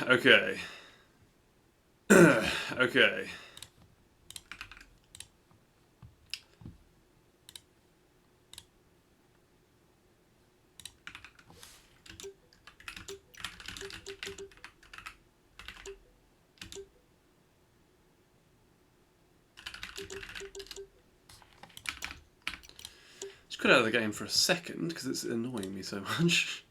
Okay. Okay. Just got out of the game for a second because it's annoying me so much.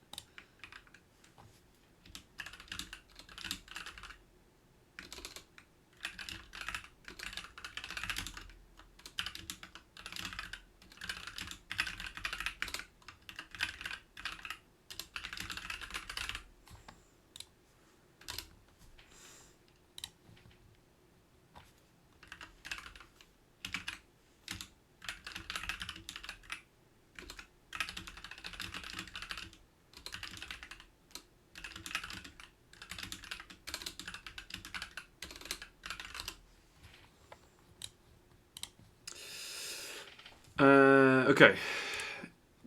Okay.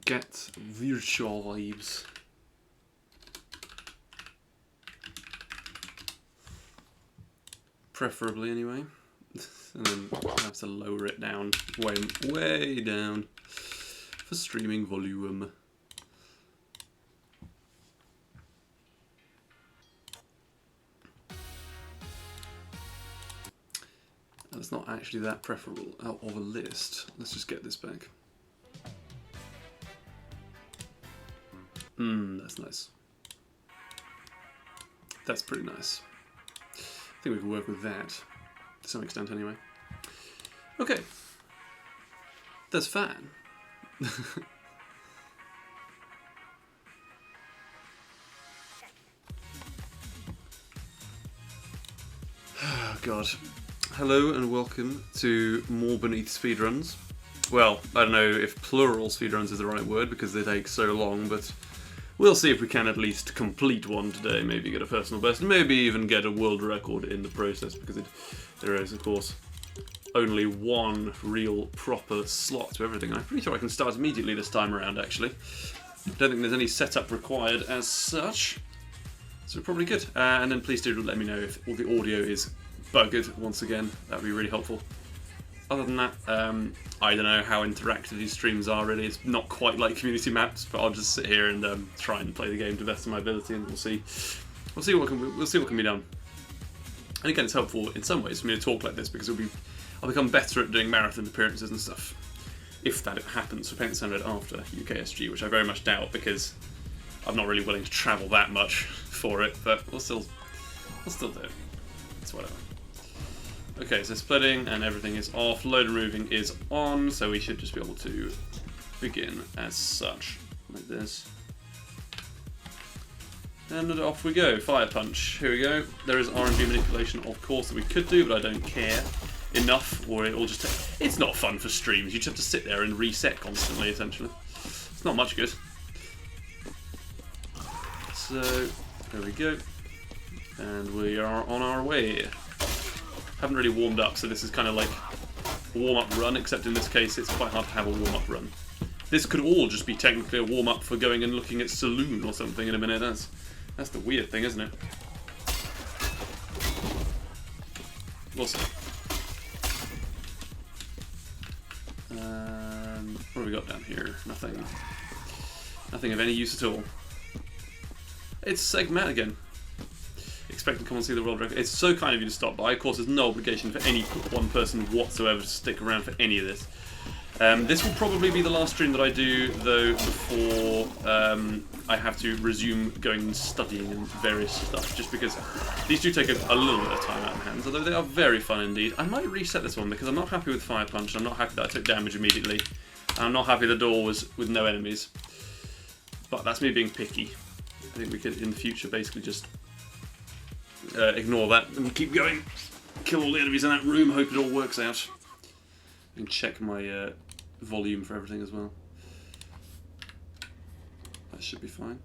Get virtual vibes. Preferably, anyway. And then I have to lower it down, way down, for streaming volume. That's not actually that preferable out of a list. Let's just get this back. That's nice. That's pretty nice. I think we can work with that, to some extent anyway. Okay. That's fine. Oh god. Hello and welcome to more Beneath Speedruns. Well, I don't know if plural speedruns is the right word because they take so long, but we'll see if we can at least complete one today, maybe get a personal best, and maybe even get a world record in the process, because there is, of course, only one real proper slot to everything. I'm pretty sure I can start immediately this time around, actually. I don't think there's any setup required as such, so we're probably good. And then please do let me know if all the audio is buggered once again. That'd be really helpful. Other than that, I don't know how interactive these streams are really. It's not quite like community maps, but I'll just sit here and try and play the game to the best of my ability, and we'll see what can be done. And again, it's helpful in some ways for me to talk like this because I'll become better at doing marathon appearances and stuff, if that happens for Paint the Sun Red after UKSG, which I very much doubt because I'm not really willing to travel that much for it. But we'll still do it. It's whatever. Okay, so splitting and everything is off, load and moving is on, so we should just be able to begin as such, like this. And off we go, Fire Punch, here we go. There is RNG manipulation, of course, that we could do, but I don't care enough, or it'll just take... It's not fun for streams, you just have to sit there and reset constantly, essentially. It's not much good. So, there we go. And we are on our way. Haven't really warmed up, so this is kind of like a warm-up run, except in this case it's quite hard to have a warm-up run. This could all just be technically a warm-up for going and looking at Saloon or something in a minute. That's the weird thing, isn't it? We'll see. What have we got down here? Nothing. Nothing of any use at all. It's Segmat again. Expect to come and see the world record. It's so kind of you to stop by. Of course, there's no obligation for any one person whatsoever to stick around for any of this. This will probably be the last stream that I do, though, before I have to resume going and studying and various stuff, just because these do take a little bit of time out of my hands, although they are very fun indeed. I might reset this one because I'm not happy with Fire Punch, I'm not happy that I took damage immediately, and I'm not happy the door was with no enemies. But that's me being picky. I think we could, in the future, basically just ignore that and keep going. Kill all the enemies in that room, hope it all works out. And check my volume for everything as well. That should be fine.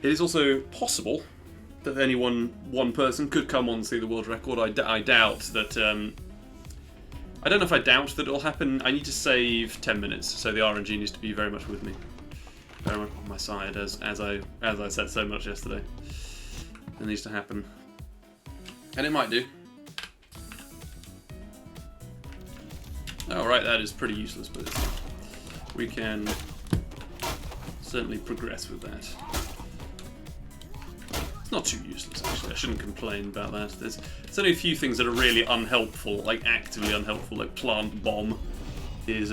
It is also possible that any one person could come on and see the world record. I doubt that. I don't know if I doubt that it'll happen. I need to save 10 minutes, so the RNG needs to be very much with me, very much on my side, as I said so much yesterday. It needs to happen, and it might do. Alright, that is pretty useless, but we can certainly progress with that. It's not too useless, actually. I shouldn't complain about that. There's only a few things that are really unhelpful, like actively unhelpful, like plant bomb is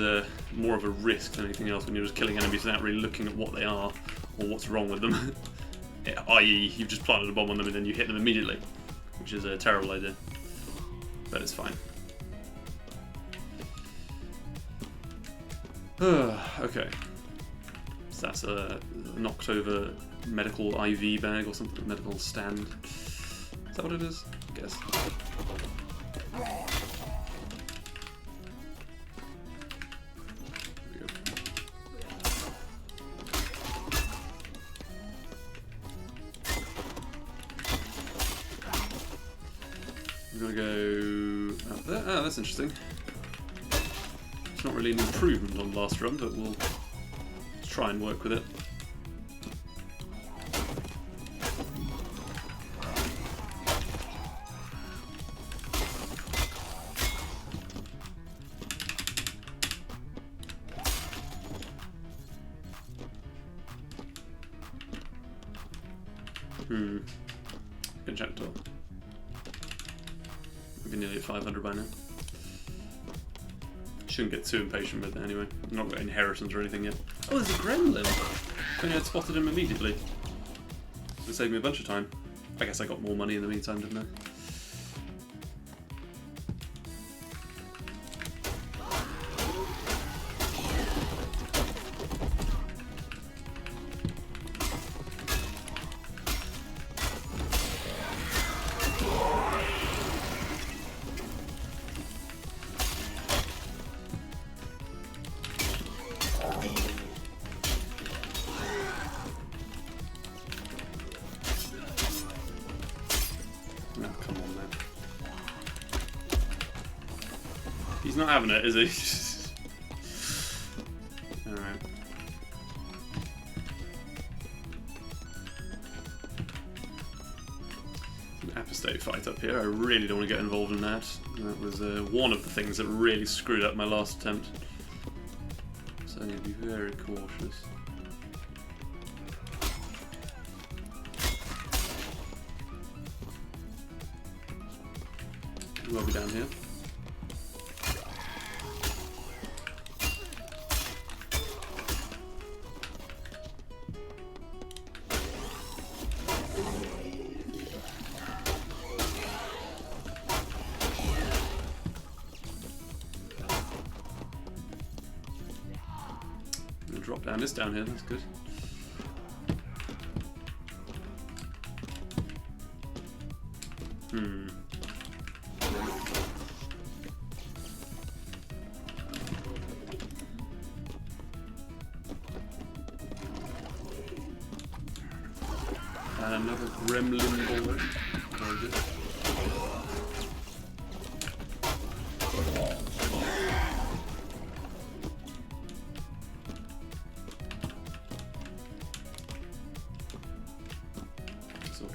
more of a risk than anything else when you're just killing enemies without really looking at what they are or what's wrong with them. I.e., you've just planted a bomb on them and then you hit them immediately, which is a terrible idea. But it's fine. Okay. So that's a knocked over medical IV bag or something, medical stand. Is that what it is? I guess. There we go. I'm gonna go out there. Ah, that's interesting. It's not really an improvement on the last run, but we'll try and work with it. Conjector. Maybe nearly at 500 by now. Shouldn't get too impatient with it anyway. I've not got inheritance or anything yet. Oh, there's a gremlin! If only I'd spotted him immediately. It would save me a bunch of time. I guess I got more money in the meantime, didn't I? He's not having it, is he? Alright. An apostate fight up here. I really don't want to get involved in that. That was one of the things that really screwed up my last attempt. So I need to be very cautious. We'll be down here. Drop down this down here, that's good. And another gremlin bullet. Very good.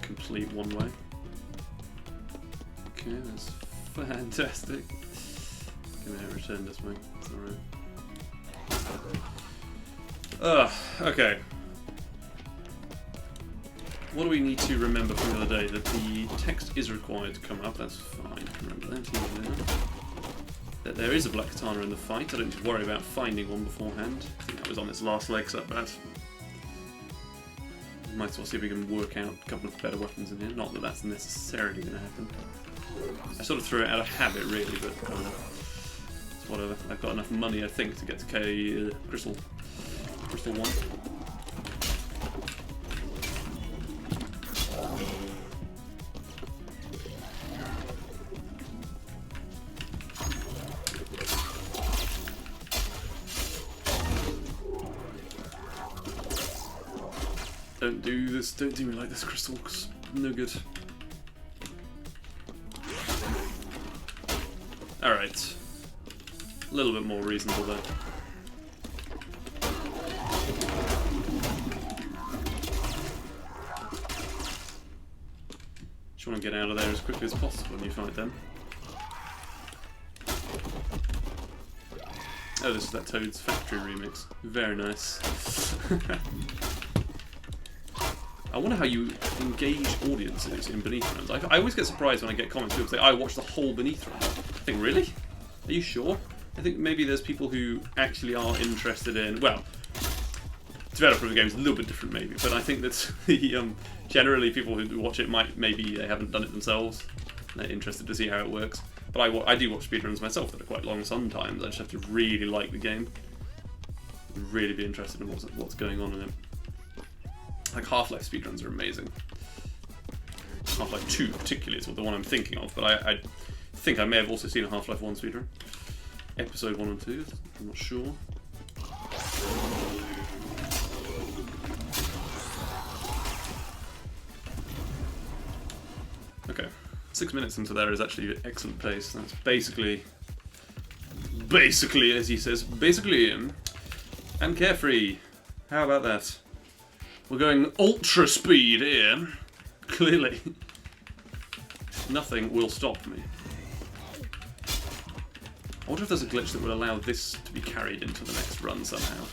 Complete one way. Okay, that's fantastic. Gonna return this way. It's alright. Okay. What do we need to remember from the other day? That the text is required to come up. That's fine. Remember that. That there is a black katana in the fight. I don't need to worry about finding one beforehand. I think that was on its last legs up that. Might as well see if we can work out a couple of better weapons in here. Not that that's necessarily going to happen. I sort of threw it out of habit, really, but it's whatever. I've got enough money, I think, to get to Crystal 1. Don't do this, don't do me like this, Crystal, 'cause No good. Alright. A little bit more reasonable there. Just want to get out of there as quickly as possible when you fight them. Oh, this is that Toad's Factory remix. Very nice. I wonder how you engage audiences in Beneath runs. I always get surprised when I get comments people say, I watched the whole Beneath run. I think, really? Are you sure? I think maybe there's people who actually are interested in, well, developer of the game is a little bit different maybe, but I think that the generally people who watch it maybe they haven't done it themselves. They're interested to see how it works. But I do watch speedruns myself that are quite long sometimes. I just have to really like the game. Really be interested in what's going on in it. Like Half-Life speedruns are amazing. Half-Life 2 particularly is the one I'm thinking of, but I think I may have also seen a Half-Life 1 speedrun. Episode 1 and 2, I'm not sure. Okay, 6 minutes into there is actually an excellent pace. That's basically as he says, and carefree. How about that? We're going ultra speed here. Clearly. Nothing will stop me. I wonder if there's a glitch that would allow this to be carried into the next run somehow.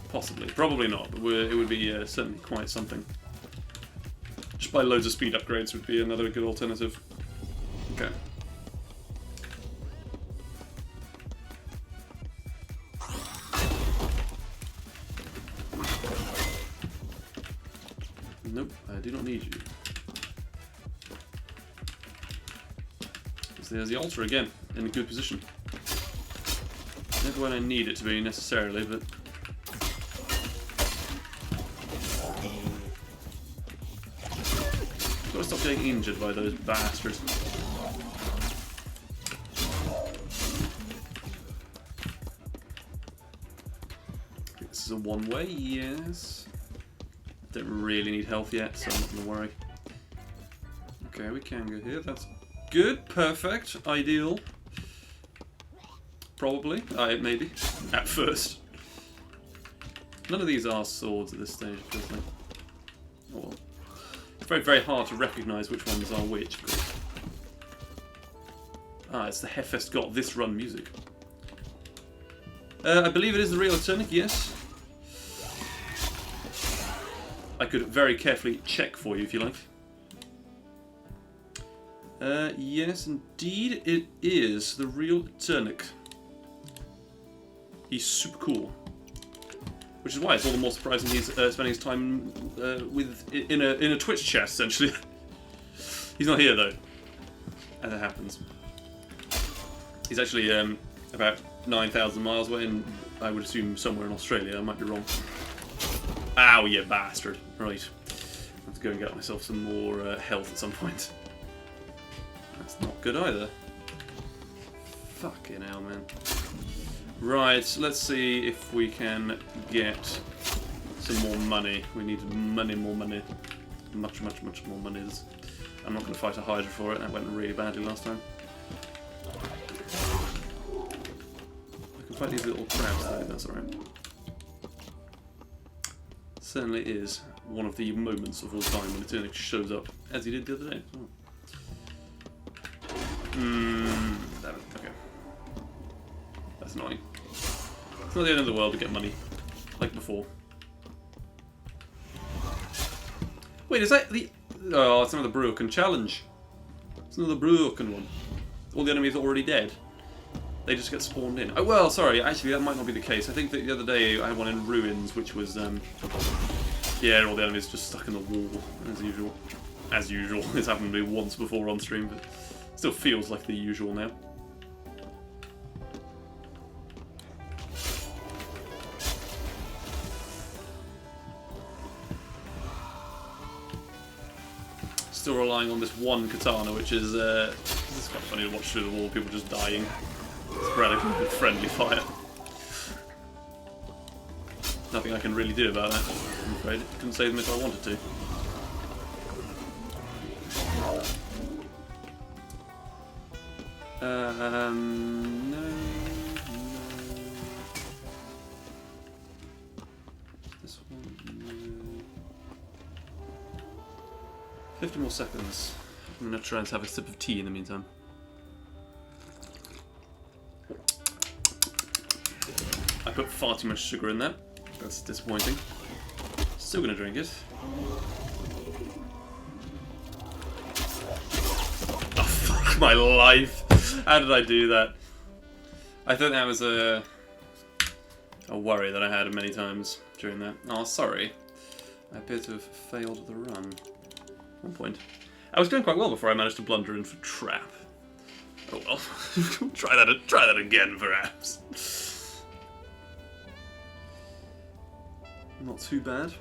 Possibly. Probably not, but it would be certainly quite something. Just buy loads of speed upgrades would be another good alternative. Okay. Nope, I do not need you. So there's the altar again, in a good position. Never when I need it to be necessarily, but I've got to stop getting injured by those bastards. This is a one-way, yes. Don't really need health yet, so I'm not going to worry. Okay, we can go here. That's good, perfect, ideal. Probably, maybe, at first. None of these are swords at this stage, it feels like. Oh well. It's very, very hard to recognise which ones are which, of course. Ah, it's the Heffest Got This Run music. I believe it is the real Eternic, yes. I could very carefully check for you if you like. Yes, indeed, it is the real Eternic. He's super cool. Which is why it's all the more surprising he's spending his time in a Twitch chat, essentially. He's not here, though, as it happens. He's actually about 9,000 miles away, and I would assume somewhere in Australia. I might be wrong. Ow, you bastard. Right. I have to go and get myself some more health at some point. That's not good either. Fucking hell, man. Right, let's see if we can get some more money. We need money, more money. Much, much, much more money. I'm not going to fight a Hydra for it. That went really badly last time. I can fight these little crabs though, that's alright. Certainly is one of the moments of all time when Eternic shows up, as he did the other day. Oh. Okay. That's annoying. It's not the end of the world to get money, like before. Wait, is that the... Oh, it's another broken challenge. It's another broken one. All the enemies are already dead. They just get spawned in. Oh, well, sorry, actually that might not be the case. I think that the other day I had one in Ruins, which was, yeah, all the enemies just stuck in the wall, as usual. As usual. It's happened to me once before on stream, but it still feels like the usual now. Still relying on this one katana, which is, it's quite funny to watch through the wall, people just dying. It's relatively friendly fire. Nothing I can really do about that, I'm afraid. Couldn't save them if I wanted to. No. This one, no. 50 more seconds. I'm going to try and have a sip of tea in the meantime. I put far too much sugar in that. That's disappointing. Still going to drink it. Oh, fuck my life. How did I do that? I thought that was a worry that I had many times during that. Oh, sorry. I appear to have failed the run. At one point. I was doing quite well before I managed to blunder into a trap. Oh well. try that again, perhaps. Not too bad.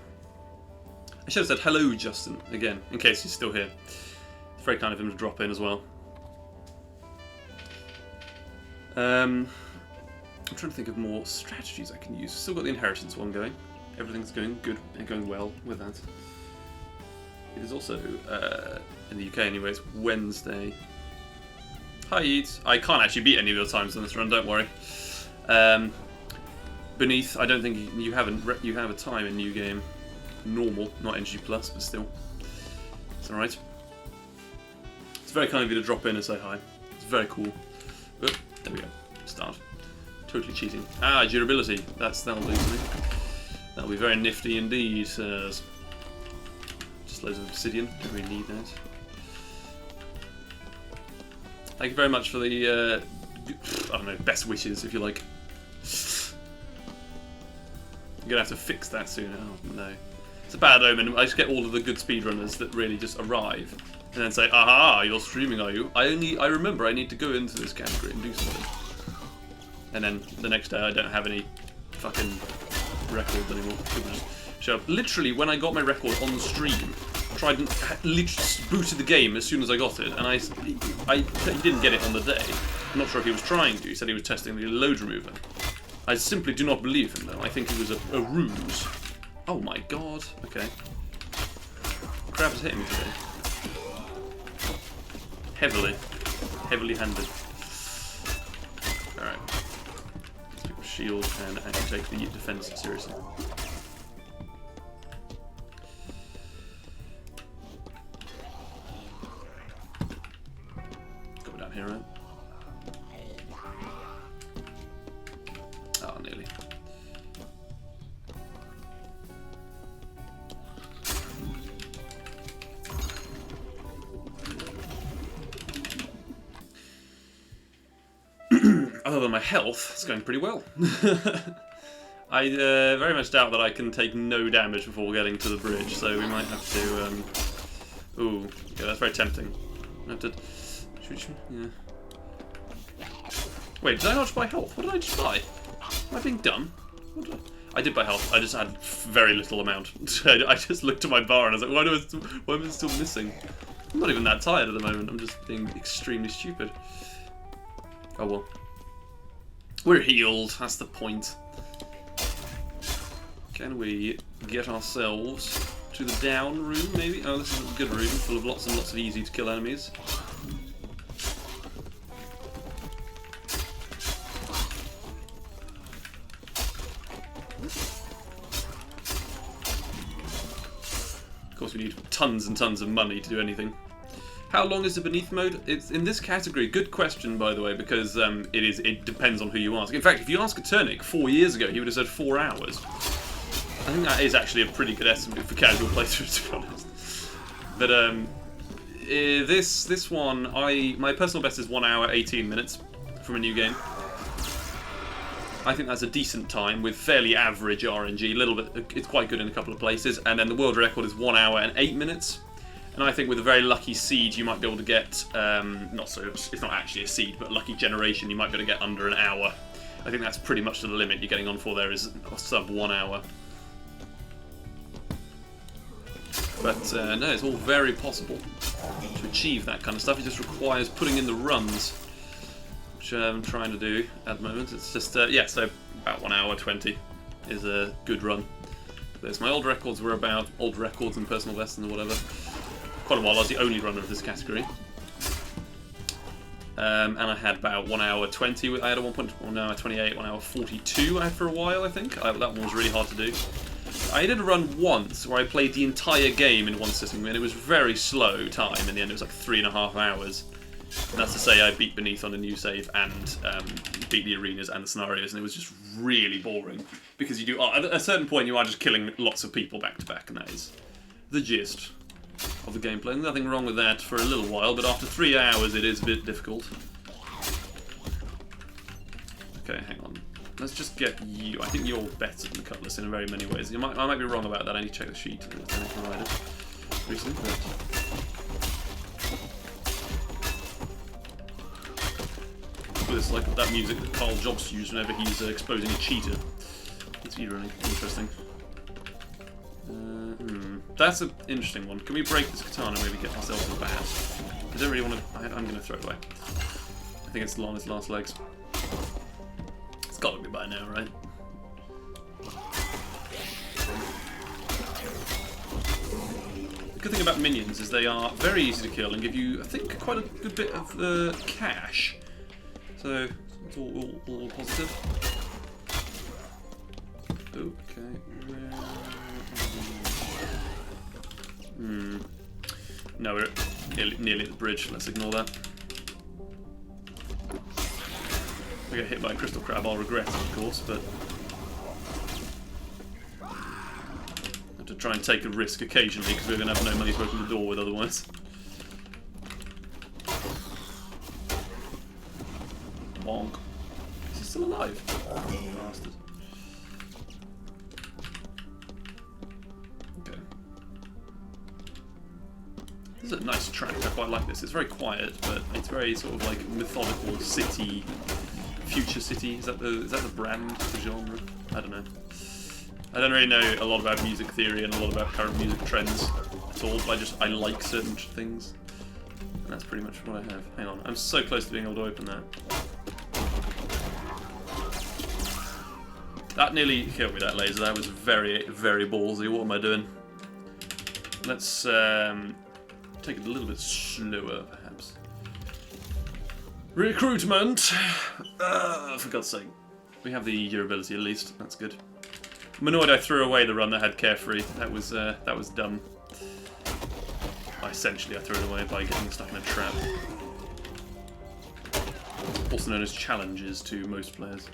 I should have said hello, Justin, again, in case he's still here. It's very kind of him to drop in as well. I'm trying to think of more strategies I can use. Still got the inheritance one going. Everything's going good and going well with that. It is also, in the UK anyway, it's Wednesday. Hi Eats. I can't actually beat any of your times in this run, don't worry. Beneath, I don't think you have a time in new game. Normal, not NG+, but still. It's alright. It's very kind of you to drop in and say hi. It's very cool. Oh, there we go. Start. Totally cheating. Ah, durability. That'll do something. That'll be very nifty indeed, sirs. Just loads of obsidian. Don't really need that. Thank you very much for the, I don't know, best wishes, if you like. You're gonna have to fix that soon. Oh no. It's a bad omen. I just get all of the good speedrunners that really just arrive and then say, aha, you're streaming, are you? I remember I need to go into this category and do something. And then the next day I don't have any fucking records anymore. So literally when I got my record on the stream, tried and literally booted the game as soon as I got it, and he didn't get it on the day. I'm not sure if he was trying to. He said he was testing the load remover. I simply do not believe him though. I think he was a ruse. Oh my god. Okay. Crab is hitting me today. Heavily handed. Alright. Let's pick up shield and actually take the defense seriously. Go down here, right? Oh, nearly. Other than my health, it's going pretty well. I very much doubt that I can take no damage before getting to the bridge, so we might have to... Ooh, yeah, that's very tempting. I have to... Yeah. Wait, did I not just buy health? What did I just buy? Am I being dumb? I did buy health. I just had very little amount. I just looked at my bar and I was like, why am I still missing? I'm not even that tired at the moment. I'm just being extremely stupid. Oh well. We're healed. That's the point. Can we get ourselves to the down room, maybe? Oh, this is a good room, full of lots and lots of easy to kill enemies. Of course, we need tons and tons of money to do anything. How long is the Beneath mode? It's in this category. Good question, by the way, because it depends on who you ask. In fact, if you ask Eternic 4 years ago, he would have said 4 hours. I think that is actually a pretty good estimate for casual playthroughs, to be honest. But this one, my personal best is 1 hour 18 minutes from a new game. I think that's a decent time with fairly average RNG. A little bit, it's quite good in a couple of places. And then the world record is 1 hour and 8 minutes. And I think with a very lucky seed, you might be able to get, it's not actually a seed, but lucky generation, you might be able to get under an hour. I think that's pretty much the limit you're getting on for there is a sub 1 hour. But no, it's all very possible to achieve that kind of stuff. It just requires putting in the runs, which I'm trying to do at the moment. It's just, yeah, so about 1 hour 20 is a good run. There's my old records were about old records and personal bests and whatever. Quite a while I was the only runner of this category. And I had about 1 hour 20. I had a 1 hour 28, 1 hour 42 I had for a while, I think. That one was really hard to do. I did a run once where I played the entire game in one sitting, and it was very slow time. In the end, it was like 3.5 hours. And that's to say I beat Beneath on a new save and beat the arenas and the scenarios, and it was just really boring. Because you do, at a certain point you are just killing lots of people back to back, and that is the gist of the gameplay. Nothing wrong with that for a little while, but after 3 hours it is a bit difficult. Okay, hang on. Let's just get you. I think you're better than the Cutlass in very many ways. I might be wrong about that. I need to check the sheet that I provided recently. It's like that music that Carl Jobs used whenever he's exposing a cheater. It's really interesting. That's an interesting one. Can we break this katana and maybe get ourselves a bat? I don't really want to. I'm going to throw it away. I think it's on its last legs. It's got to be by now, right? The good thing about minions is they are very easy to kill and give you, I think, quite a good bit of cash. So it's all positive. Okay. No, we're nearly at the bridge. Let's ignore that. If I get hit by a crystal crab, I'll regret it, of course, but I have to try and take a risk occasionally because we're going to have no money to open the door with otherwise. Bonk. Is he still alive? Bastard. Okay. This is a nice track. I quite like this. It's very quiet, but it's very sort of like methodical city, future city. Is that the brand, the genre? I don't know. I don't really know a lot about music theory and a lot about current music trends at all. But I like certain things, and that's pretty much what I have. Hang on, I'm so close to being able to open that. That nearly killed me, that laser. That was very, very ballsy. What am I doing? Let's take it a little bit slower, perhaps. Recruitment! For God's sake. We have the durability at least. That's good. I'm annoyed I threw away the run that had Carefree. That was dumb. Essentially, I threw it away by getting stuck in a trap. Also known as challenges to most players.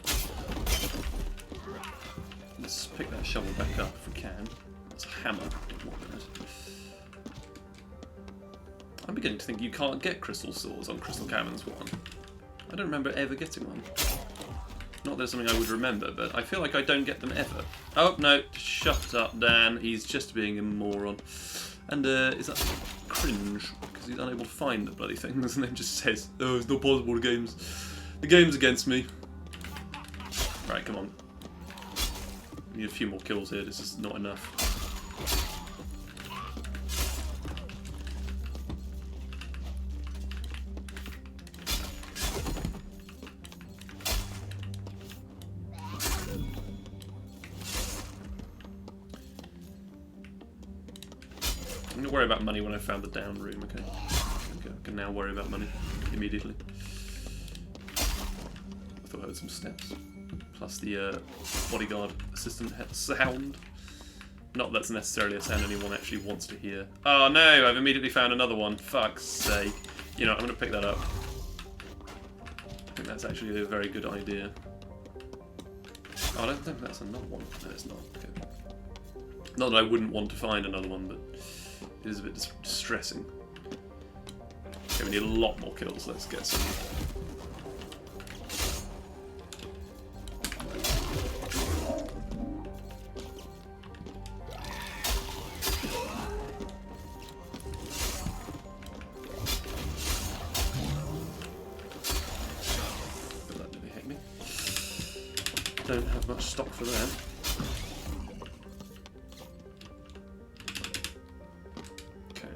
Let's pick that shovel back up if we can. That's a hammer. I'm beginning to think you can't get crystal swords on Crystal Caverns 1. I don't remember ever getting one. Not that it's something I would remember, but I feel like I don't get them ever. Oh, no. Shut up, Dan. He's just being a moron. And is that cringe? Because he's unable to find the bloody things and then just says, oh, it's not possible, the game's against me. Right, come on. Need a few more kills here, this is not enough. I'm gonna worry about money when I found the down room, okay? I can now worry about money immediately. I thought I heard some steps. Plus the bodyguard assistant sound. Not that's necessarily a sound anyone actually wants to hear. Oh no, I've immediately found another one. Fuck's sake. You know, I'm going to pick that up. I think that's actually a very good idea. Oh, I don't think that's another one. No, it's not. Okay. Not that I wouldn't want to find another one, but it is a bit distressing. Okay, we need a lot more kills. Let's get some. Don't have much stock for that. Okay.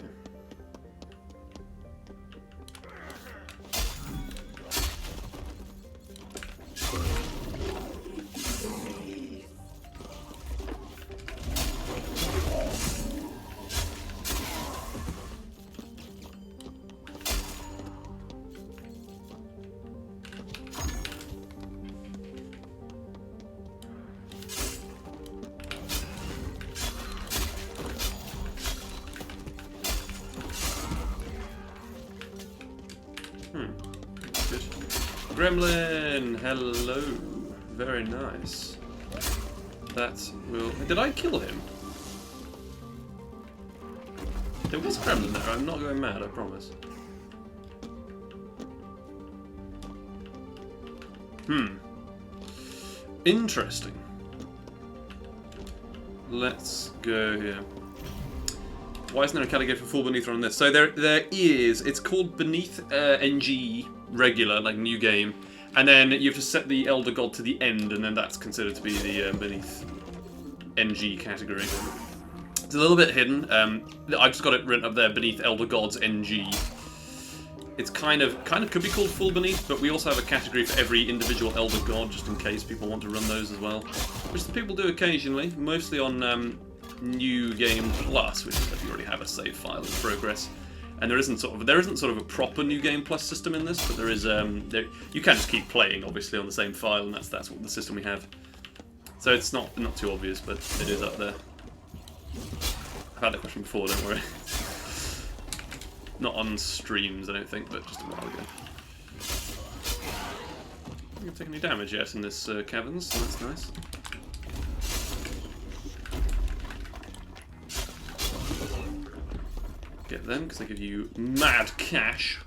Gremlin, hello. Very nice. That will... Did I kill him? There was a gremlin there, I'm not going mad, I promise. Interesting. Let's go here. Why isn't there a category for full Beneath on this? So there is. It's called Beneath NG regular, like new game, and then you have to set the Elder God to the end, and then that's considered to be the Beneath NG category. It's a little bit hidden. I've just got it written up there, Beneath Elder Gods NG. It's kind of could be called Full Beneath, but we also have a category for every individual Elder God, just in case people want to run those as well, which the people do occasionally, mostly on New Game Plus, which is if you already have a save file in progress. And there isn't sort of a proper New Game Plus system in this, but there is you can just keep playing obviously on the same file, and that's what the system we have. So it's not too obvious, but it is up there. I've had that question before, don't worry. Not on streams, I don't think, but just a while ago. I haven't taken any damage yet in this caverns, so that's nice. Get them, because they give you mad cash.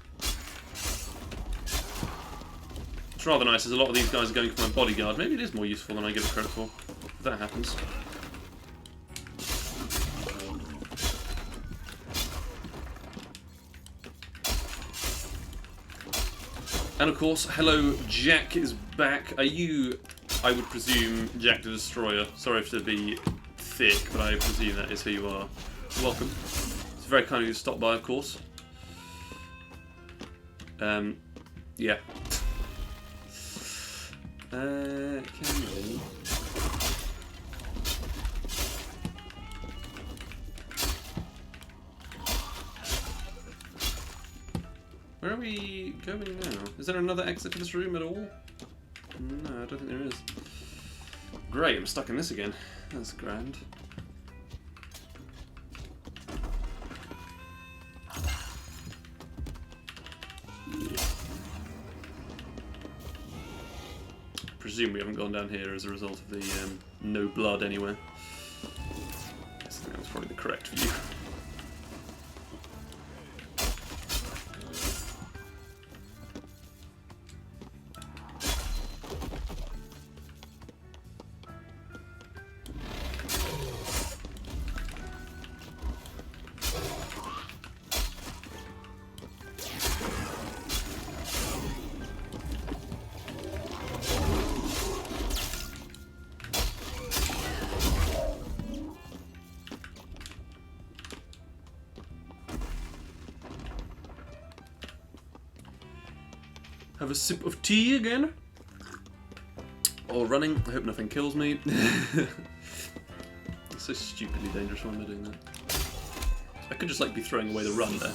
What's rather nice is a lot of these guys are going for my bodyguard. Maybe it is more useful than I give it credit for, if that happens. And of course, hello, Jack is back. Are you, I would presume, Jack the Destroyer? Sorry to be thick, but I presume that is who you are. Welcome. It's very kind of you to stop by, of course. Yeah. Can we... Where are we going now? Is there another exit to this room at all? No, I don't think there is. Great, I'm stuck in this again. That's grand. Presume we haven't gone down here as a result of the no blood anywhere. I think that was probably the correct view. Have a sip of tea again. Or running. I hope nothing kills me. It's so stupidly dangerous when I'm doing that. I could just like be throwing away the run there.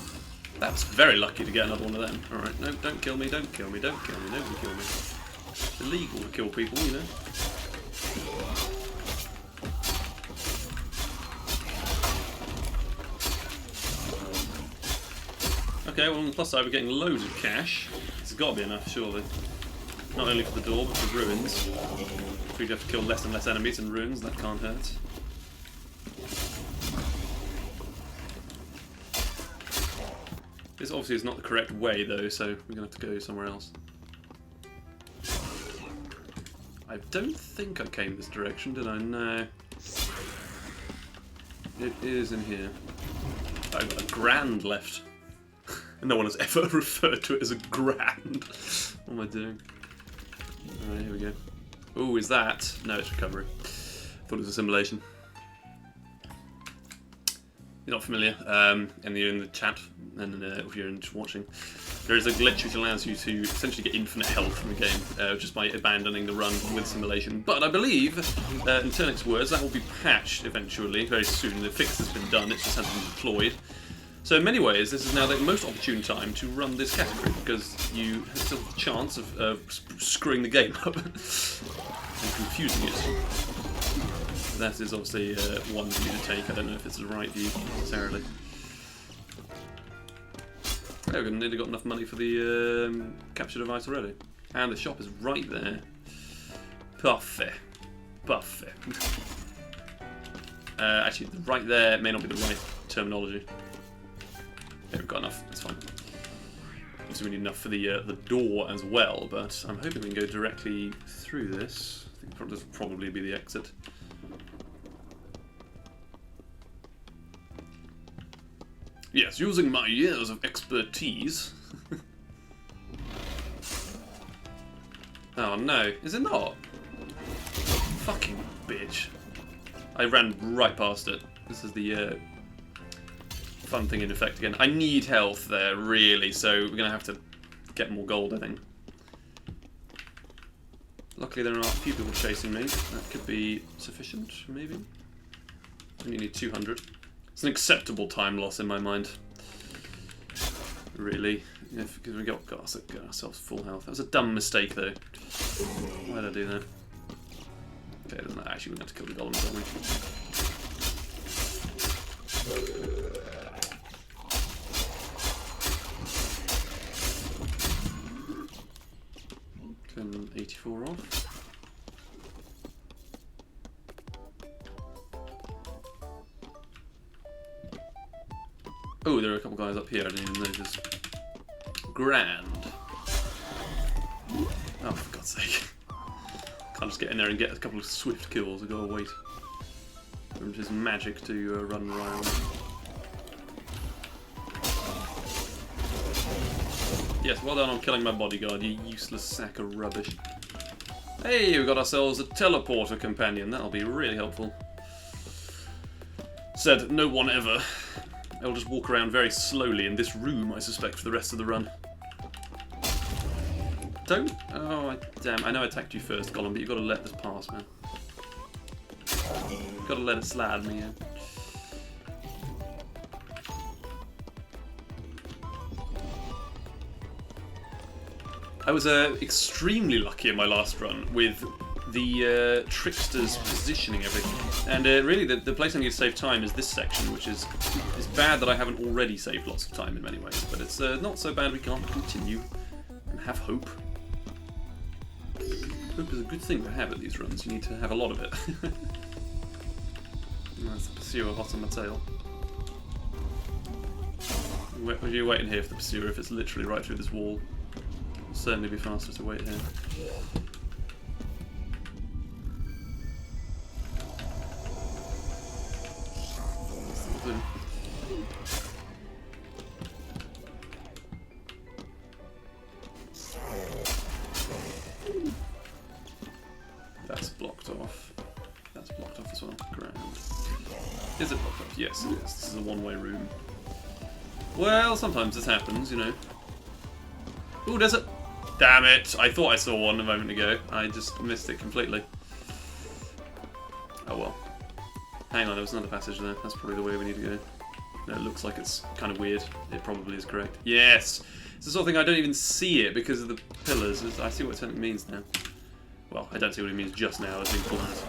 That's very lucky to get another one of them. Alright, no, don't kill me, don't kill me, don't kill me, nobody kill me. It's illegal to kill people, you know. Okay, well on the plus side we're getting loads of cash. It's got to be enough, surely. Not only for the door, but for ruins. We'd have to kill less and less enemies in ruins, that can't hurt. This obviously is not the correct way though, so we're going to have to go somewhere else. I don't think I came this direction, did I? No. It is in here. I've got a grand left. No one has ever referred to it as a grand. What am I doing? Alright, here we go. Ooh, is that? No, it's recovery. Thought it was a simulation. You're not familiar, in the chat, and if you're watching, there is a glitch which allows you to essentially get infinite health from the game just by abandoning the run with simulation. But I believe, in Turnix's words, that will be patched eventually, very soon. The fix has been done, it just hasn't been deployed. So in many ways, this is now the most opportune time to run this category, because you still have the chance of screwing the game up and confusing it. That is obviously one view to take. I don't know if it's the right view necessarily. Oh, we've nearly got enough money for the capture device already. And the shop is right there. Parfait. Parfait. Actually, right there may not be the right terminology. Okay, we've got enough. That's fine. Obviously, we need enough for the door as well, but I'm hoping we can go directly through this. I think this will probably be the exit. Yes, using my years of expertise. Oh no, is it not? Fucking bitch. I ran right past it. This is the fun thing in effect again. I need health there, really, so we're gonna have to get more gold, I think. Luckily there are a few people chasing me. That could be sufficient, maybe. Only need 200. It's an acceptable time loss in my mind. Really. Because we got ourselves full health. That was a dumb mistake, though. Why did I do that? Okay, then actually we're going to kill the golems, aren't we? Turn 84 off. Oh, there are a couple guys up here I didn't even notice. Grand. Oh, for God's sake. Can't just get in there and get a couple of swift kills. I've got to wait for his magic to run around. Yes, well done on killing my bodyguard, you useless sack of rubbish. Hey, we've got ourselves a teleporter companion. That'll be really helpful. Said no one ever. I'll just walk around very slowly in this room, I suspect, for the rest of the run. Don't... Oh, damn. I know I attacked you first, Gollum, but you've got to let this pass, man. You've got to let it slide, man. I was extremely lucky in my last run with the tricksters positioning everything. And really, the place I need to save time is this section, which is bad that I haven't already saved lots of time in many ways. But it's not so bad we can't continue and have hope. Hope is a good thing to have at these runs. You need to have a lot of it. That's the pursuer hot on my tail. Are you waiting here for the pursuer if it's literally right through this wall? It'll certainly be faster to wait here. That's blocked off. That's blocked off as well. Grand. Is it blocked off? Yes, it is. This is a one-way room. Well, sometimes this happens, you know. Ooh, does it? Damn it! I thought I saw one a moment ago. I just missed it completely. Oh well. Hang on, there was another passage there. That's probably the way we need to go. No, it looks like it's kind of weird. It probably is correct. Yes! It's the sort of thing I don't even see it because of the pillars. I see what it means now. Well, I don't see what it means just now. I think for that.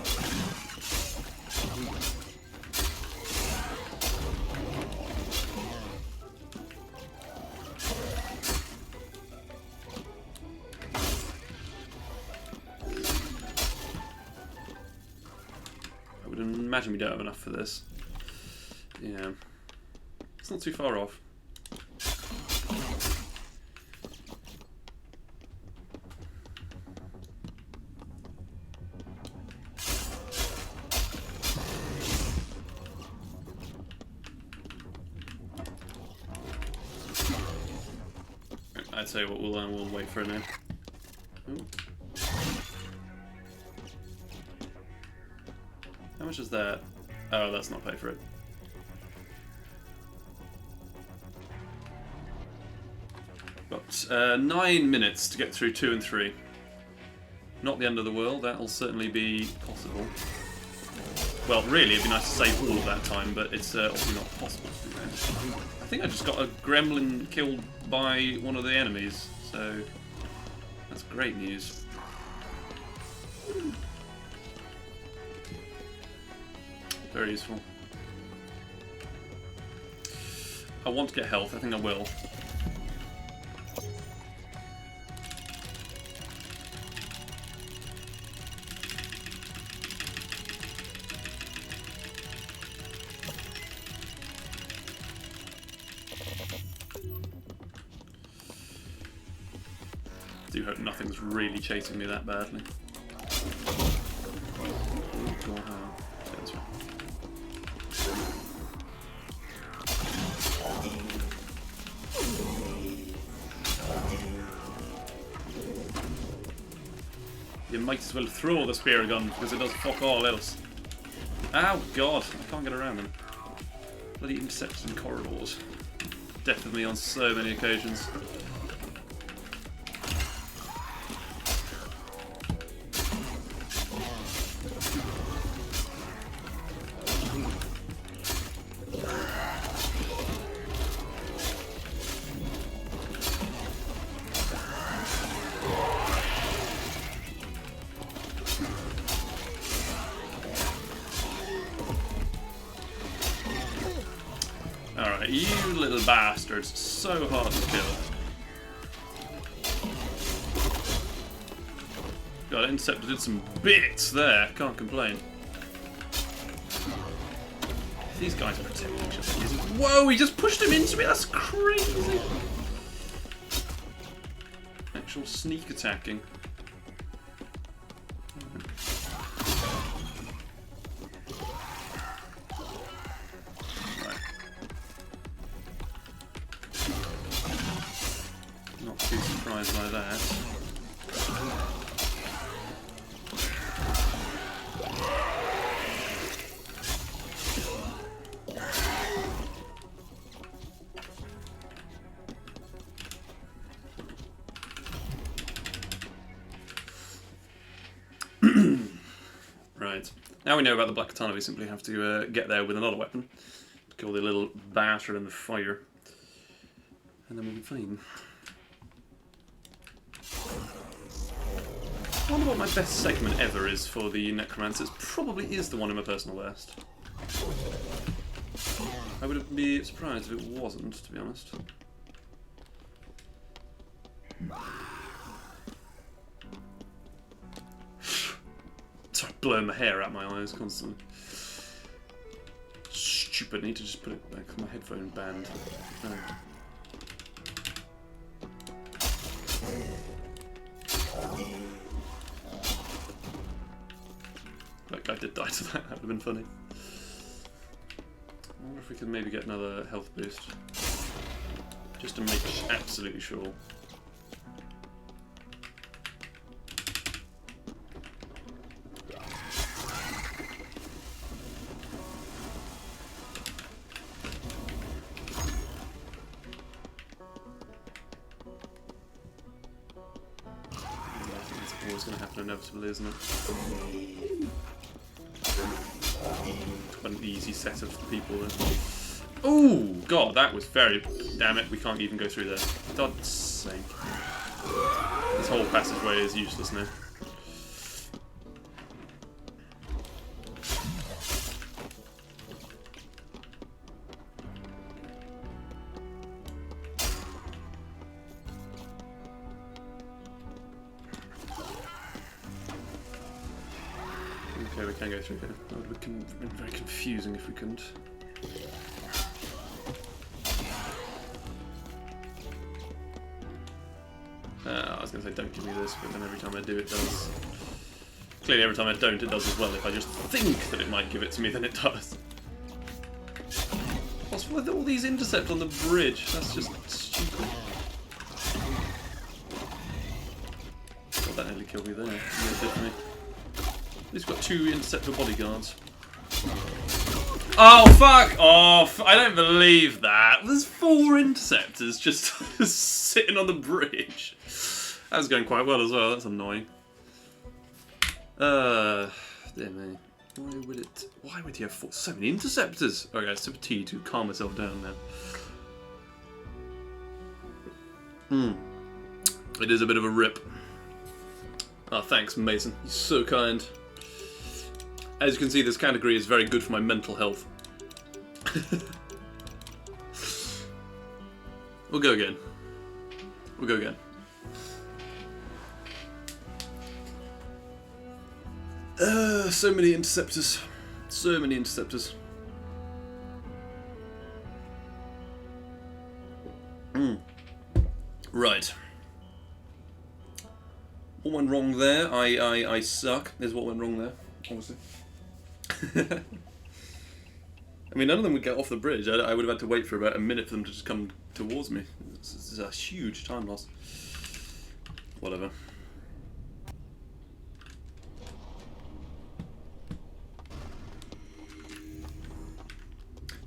I would imagine we don't have enough for this. Yeah. It's not too far off. I'd say what we'll wait for it now. Ooh. How much is that? Oh, that's not pay for it. Got 9 minutes to get through 2 and 3. Not the end of the world. That'll certainly be possible. Well, really, it'd be nice to save all of that time, but it's obviously not possible to do that. I think I just got a gremlin killed by one of the enemies, so that's great news. Very useful. I want to get health. I think I will. Do hope nothing's really chasing me that badly. Oh, God, that's right. You might as well throw the spear gun because it does fuck all else. Oh God, I can't get around them. Bloody intercepts and corridors. Death of me on so many occasions. Alright, you little bastards. So hard to kill. God, Interceptor did some bits there. Can't complain. These guys are protecting each other. Whoa, he just pushed him into me. That's crazy. Actual sneak attacking. Not too surprised by that. Right. Now we know about the Black Katana, we simply have to get there with another weapon. Kill the little bastard in the fire. And then we'll be fine. I wonder what my best segment ever is for the Necromancers. Probably is the one in my personal best. I would be surprised if it wasn't, to be honest. Sorry, blowing my hair out my eyes constantly. Stupid, I need to just put it back on my headphone band. No. That guy did die to that, that would have been funny. I wonder if we can maybe get another health boost. Just to make absolutely sure. It's going to happen inevitably, isn't it? Quite an easy set of people then. Oh God, that was very... Damn it, we can't even go through there. For God's sake. This whole passageway is useless now. Okay, we can go through here. That would have been very confusing if we couldn't. I was going to say don't give me this, but then every time I do it does. Clearly every time I don't it does as well. If I just think that it might give it to me, then it does. What's with all these intercepts on the bridge? That's just stupid. God, that nearly killed me there. Yeah, definitely. He's got 2 interceptor bodyguards. Oh, fuck off! I don't believe that. There's 4 interceptors just sitting on the bridge. That was going quite well as well. That's annoying. Dear me. Why would you have so many interceptors? Okay, I sip tea to calm myself down now. It is a bit of a rip. Oh, thanks, Mason. You're so kind. As you can see, this category is very good for my mental health. We'll go again. We'll go again. So many interceptors. So many interceptors. Right. What went wrong there? I suck. Is what went wrong there, obviously. I mean, none of them would get off the bridge. I would have had to wait for about a minute for them to just come towards me. This is a huge time loss. Whatever.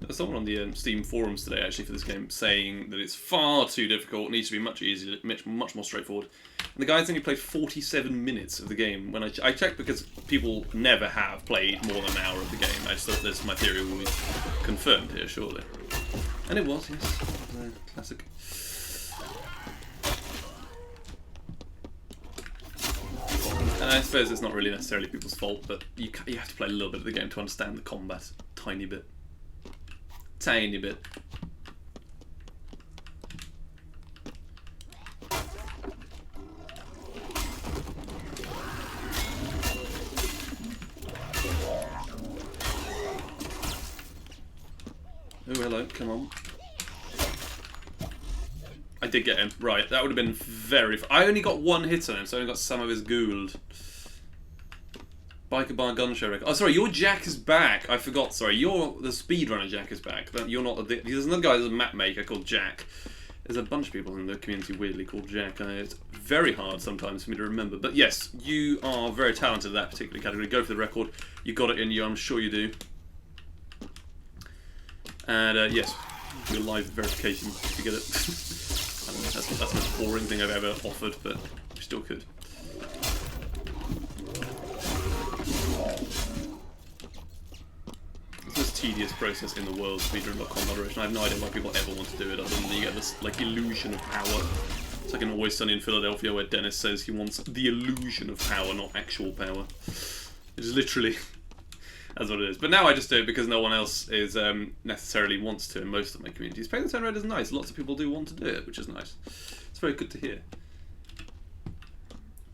There's someone on the Steam forums today, actually, for this game, saying that it's far too difficult, needs to be much easier, much more straightforward. And the guy's only played 47 minutes of the game. When I checked, because people never have played more than an hour of the game. I just thought this, my theory will be confirmed here, surely. And it was, yes. It was a classic. And I suppose it's not really necessarily people's fault, but you have to play a little bit of the game to understand the combat. Tiny bit. Tiny bit. Oh, hello, come on. I did get him. Right, that would have been very... I only got one hit on him, so I only got some of his gould. Biker Bar Gun Show record. Oh, sorry, your Jack is back. I forgot, sorry. You're the speedrunner Jack is back. You're not... There's another guy who's a map maker called Jack. There's a bunch of people in the community weirdly called Jack. It's very hard sometimes for me to remember. But yes, you are very talented in that particular category. Go for the record. You got it in you, I'm sure you do. And yes, your live verification to get it. I don't know, that's the most boring thing I've ever offered, but we still could. It's the most tedious process in the world, speedrun.com moderation. I have no idea why people ever want to do it, other than you get this like illusion of power. It's like in Always Sunny in Philadelphia, where Dennis says he wants the illusion of power, not actual power. It is literally... That's what it is. But now I just do it because no one else is necessarily wants to in most of my communities. Paying the turn red is nice. Lots of people do want to do it, which is nice. It's very good to hear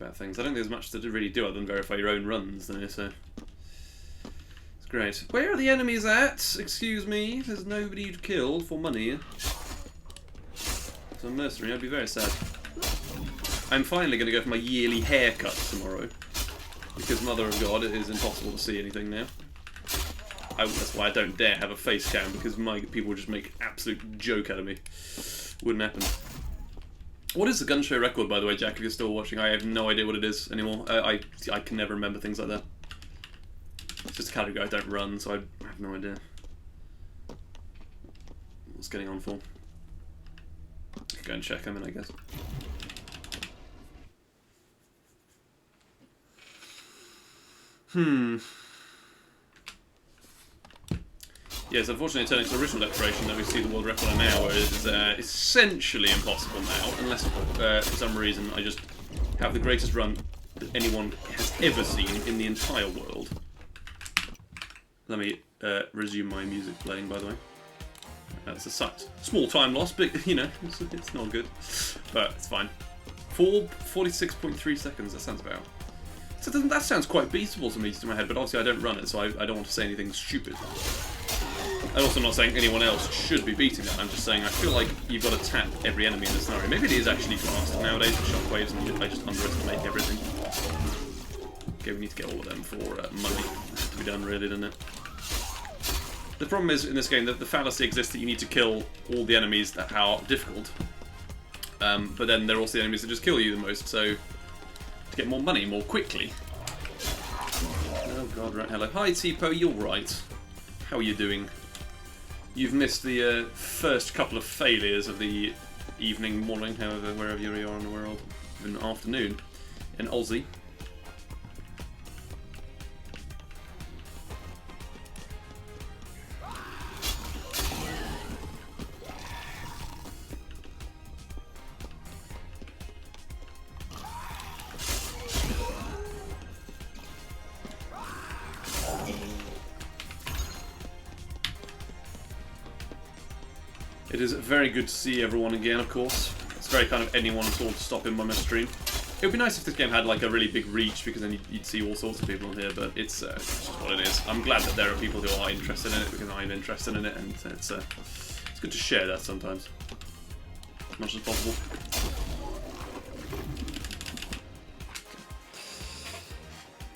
about things. I don't think there's much to really do other than verify your own runs, though, so it's great. Where are the enemies at? Excuse me. There's nobody to kill for money. So I'm mercenary. I'd be very sad. I'm finally going to go for my yearly haircut tomorrow. Because, Mother of God, it is impossible to see anything now. That's why I don't dare have a face cam, because my people would just make absolute joke out of me. Wouldn't happen. What is the gun show record, by the way, Jack, if you're still watching? I have no idea what it is anymore. I can never remember things like that. It's just a category I don't run, so I have no idea what's getting on for. I can go and check them in, I guess. Yes, unfortunately, turning to original declaration that we see the world record in an hour is essentially impossible now, unless for some reason I just have the greatest run that anyone has ever seen in the entire world. Let me resume my music playing, by the way. That's a small time loss, but you know, it's not good, but it's fine. 46.3 seconds. That sounds about. So that sounds quite beatable to me in my head, but obviously I don't run it, so I don't want to say anything stupid. I'm also not saying anyone else should be beating that. I'm just saying I feel like you've got to tap every enemy in the scenario. Maybe it is actually faster nowadays with shockwaves, and I just underestimate everything. Okay, we need to get all of them for money. That has to be done, really, doesn't it? The problem is, in this game, that the fallacy exists that you need to kill all the enemies that are difficult. But then there are also the enemies that just kill you the most, so... to get more money more quickly. Oh god, right, hello. Hi Tipo, you're right. How are you doing? You've missed the first couple of failures of the evening, morning, however, wherever you are in the world. Even afternoon. In Aussie. It is very good to see everyone again, of course. It's very kind of anyone at all to stop in by my stream. It would be nice if this game had like a really big reach, because then you'd see all sorts of people on here, but it's just what it is. I'm glad that there are people who are interested in it, because I'm interested in it, and it's good to share that sometimes. as much as possible.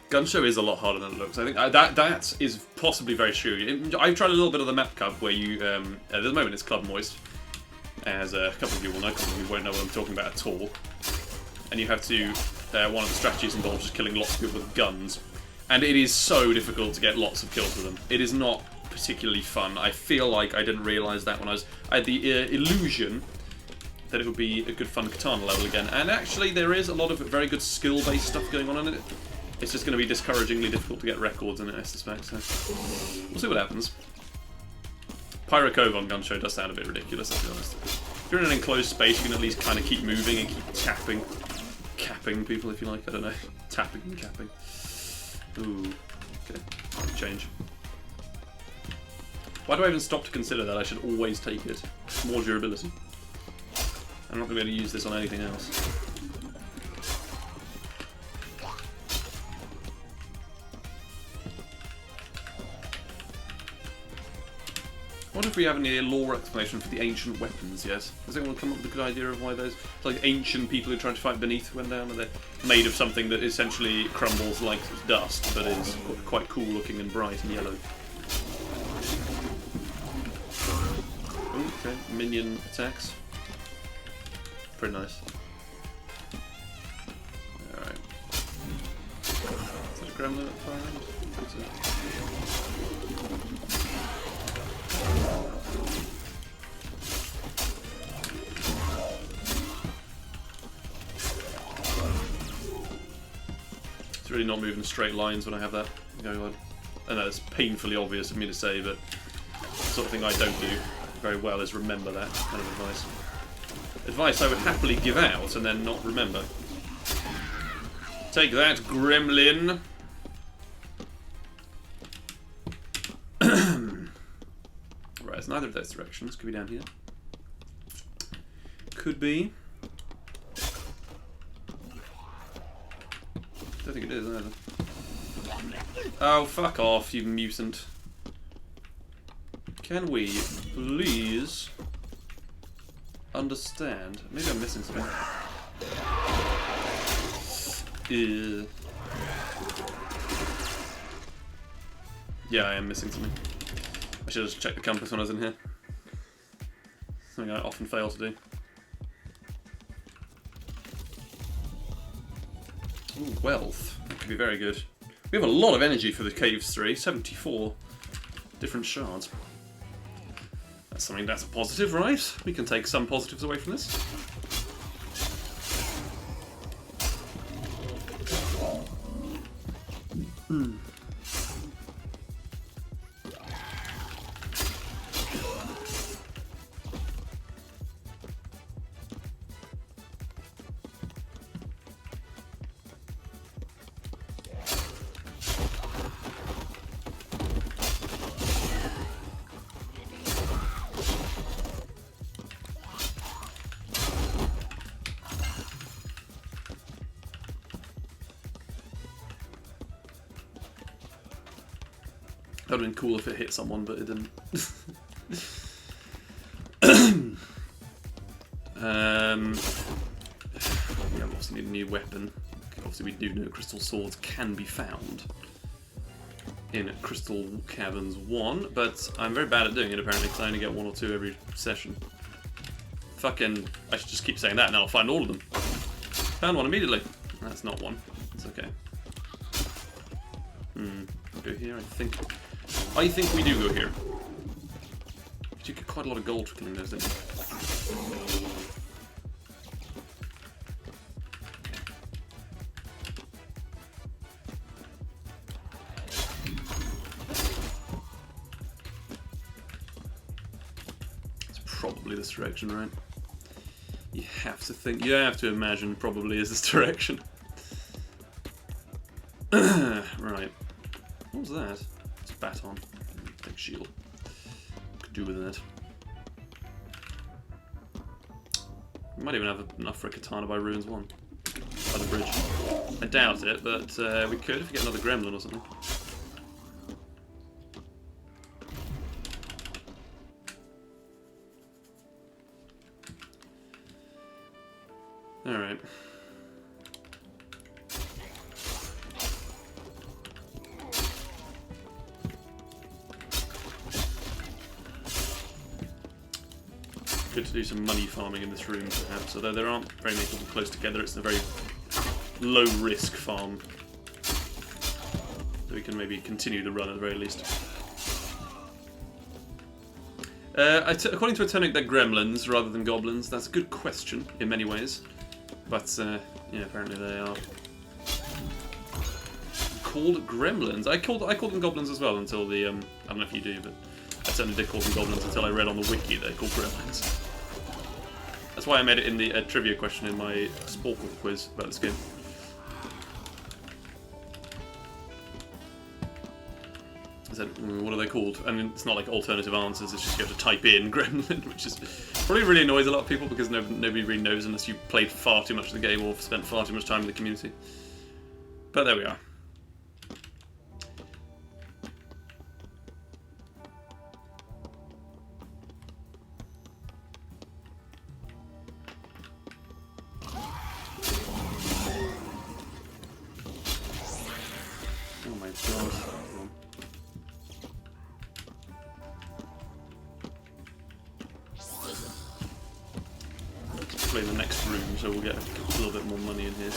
Gun show is a lot harder than it looks. I think that is possibly very true. I've tried a little bit of the map cub where you, at the moment it's Club Moist, as a couple of you will know, a couple of you won't know what I'm talking about at all. And you have to, one of the strategies involves just killing lots of people with guns. And it is so difficult to get lots of kills with them. It is not particularly fun. I feel like I didn't realise that when I had the illusion that it would be a good fun katana level again. And actually there is a lot of very good skill-based stuff going on in it. It's just going to be discouragingly difficult to get records in it, I suspect, so we'll see what happens. Pyro Cove on Gun Show does sound a bit ridiculous, I'll be honest. If you're in an enclosed space, you can at least kind of keep moving and keep capping people, if you like, I don't know. Tapping and capping. Ooh, okay, change. Why do I even stop to consider that? I should always take it. More durability. I'm not going to be able to use this on anything else. I wonder if we have any lore explanation for the ancient weapons yet. Has anyone come up with a good idea of why those like ancient people who tried to fight beneath went down? Are they made of something that essentially crumbles like dust, but is quite cool looking and bright and yellow? Okay, minion attacks. Pretty nice. Alright. Is that a gremlin at the far end? I think so. It's really not moving straight lines when I have that going on. I know it's painfully obvious of me to say, but the sort of thing I don't do very well is remember that kind of advice. Advice I would happily give out and then not remember. Take that, gremlin! Right, it's neither of those directions. Could be down here. Could be. Don't think it is either. Oh, fuck off, you mutant. Can we please understand? Maybe I'm missing something. Yeah, I am missing something. I should have just checked the compass when I was in here. Something I often fail to do. Ooh, wealth. That could be very good. We have a lot of energy for the Caves 3. 74 different shards. That's something that's a positive, right? We can take some positives away from this. That would have been cool if it hit someone, but it didn't. Yeah, we obviously need a new weapon. Obviously we do know crystal swords can be found in Crystal Caverns 1, but I'm very bad at doing it apparently, because I only get 1 or 2 every session. Fucking, I should just keep saying that and I'll find all of them. Found one immediately. That's not one. It's okay. Go here, I think we do go here. But you get quite a lot of gold for killing those, don't you? It's probably this direction, right? You have to think, you have to imagine probably is this direction. Right. What was that? It's a baton. Take shield. Could do with it. We might even have enough for a katana by Ruins 1. By the bridge. I doubt it, but we could if we get another gremlin or something. Alright. Good to do some money farming in this room, perhaps. Although there aren't very many people close together, it's a very low-risk farm. So we can maybe continue the run at the very least. According to Etonic, they're gremlins rather than goblins. That's a good question in many ways, but yeah, apparently they are called gremlins. I called them goblins as well until the I don't know if you do, but I certainly did call them goblins until I read on the wiki they're called gremlins. That's why I made it in the trivia question in my Sporkle quiz about this game. I said, what are they called? I mean, it's not like alternative answers, it's just you have to type in gremlin, which is probably really annoys a lot of people because nobody really knows unless you played far too much of the game or spent far too much time in the community. But there we are. Oh my god. In the next room, so we'll get a little bit more money in here.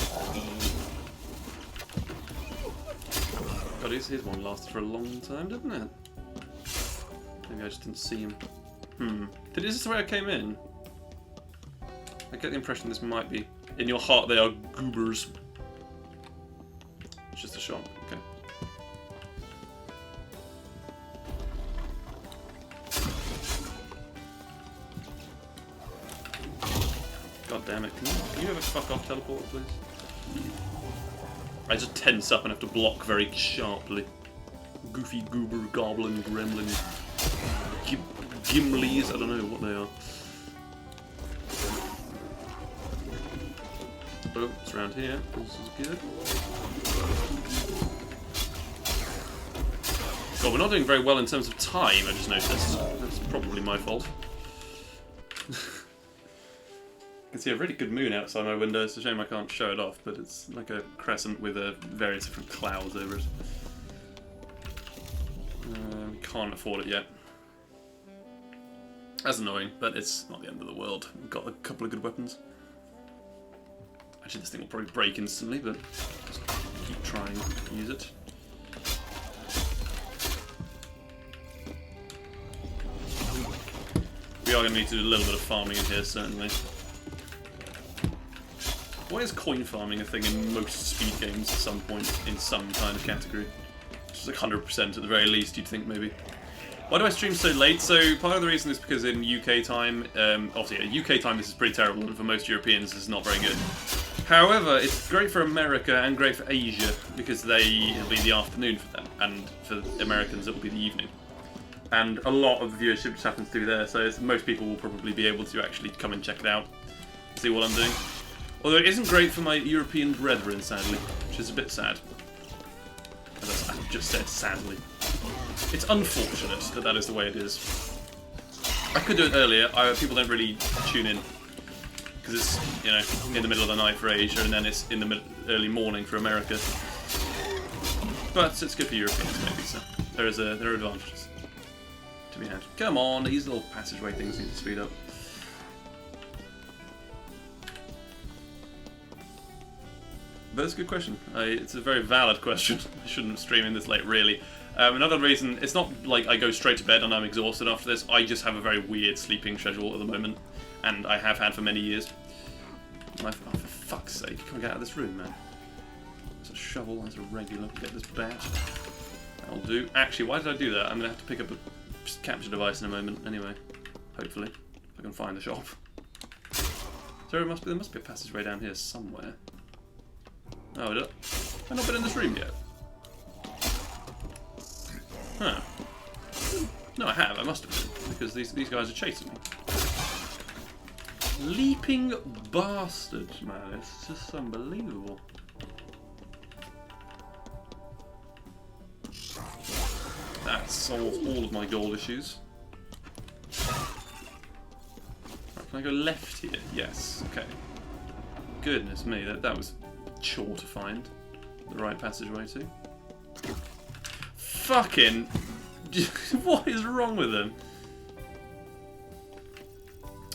God, his one lasted for a long time, didn't it? Maybe I just didn't see him. Is this the way I came in? I get the impression this might be. In your heart they are goobers. It's just a shop, okay. God damn it, can you ever fuck off teleporter, please? I just tense up and have to block very sharply. Goofy, goober, goblin, gremlin, gimlies, I don't know what they are. Oh, it's around here, this is good. God, we're not doing very well in terms of time, I just noticed. That's probably my fault. I can see a really good moon outside my window. It's a shame I can't show it off, but it's like a crescent with various different clouds over it. Can't afford it yet. That's annoying, but it's not the end of the world. We've got a couple of good weapons. Actually, this thing will probably break instantly, but just keep trying to use it. We are going to need to do a little bit of farming in here, certainly. Why is coin farming a thing in most speed games at some point in some kind of category? Just like 100% at the very least, you'd think, maybe. Why do I stream so late? So part of the reason is because in UK time, obviously at UK time this is pretty terrible, and for most Europeans this is not very good. However, it's great for America and great for Asia, because it'll be the afternoon for them, and for Americans it'll be the evening. And a lot of the viewership just happens to be there, so most people will probably be able to actually come and check it out, see what I'm doing. Although it isn't great for my European brethren, sadly, which is a bit sad. As I just said, sadly. It's unfortunate that that is the way it is. I could do it earlier. People don't really tune in because it's, you know, in the middle of the night for Asia, and then it's in the early morning for America. But it's good for Europeans, maybe. So there are advantages to be had. Come on, these little passageway things need to speed up. But it's a good question. It's a very valid question. I shouldn't stream in this late, really. Another reason, it's not like I go straight to bed and I'm exhausted after this. I just have a very weird sleeping schedule at the moment, and I have had for many years. Oh, for fuck's sake, can we get out of this room, man? There's a shovel, there's a regular, get this bat. That'll do. Actually, why did I do that? I'm going to have to pick up a capture device in a moment, anyway. Hopefully, if I can find the shop. So there must be a passageway down here somewhere. Oh, I've not been in this room yet. Huh. No, I have. I must have been, because these guys are chasing me. Leaping bastards, man. It's just unbelievable. That solves all of my gold issues. Right, can I go left here? Yes. Okay. Goodness me, that was chore to find the right passageway to. Fucking... what is wrong with them?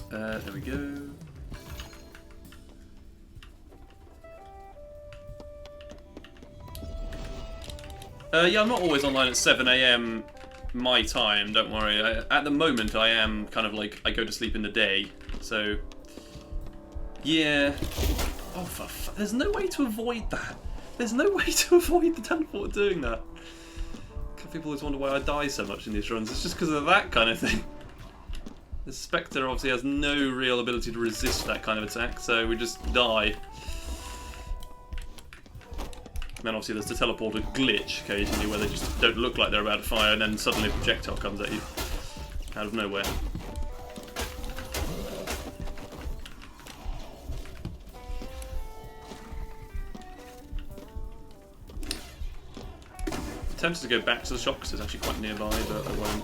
There we go. Yeah, I'm not always online at 7 AM my time, don't worry. At the moment I am kind of like, I go to sleep in the day, so... Yeah. Oh, there's no way to avoid that. There's no way to avoid the teleport doing that. People always wonder why I die so much in these runs. It's just because of that kind of thing. The Spectre obviously has no real ability to resist that kind of attack, so we just die. And then obviously there's the teleporter glitch occasionally where they just don't look like they're about to fire and then suddenly a projectile comes at you out of nowhere. I'm tempted to go back to the shop because it's actually quite nearby, but I won't.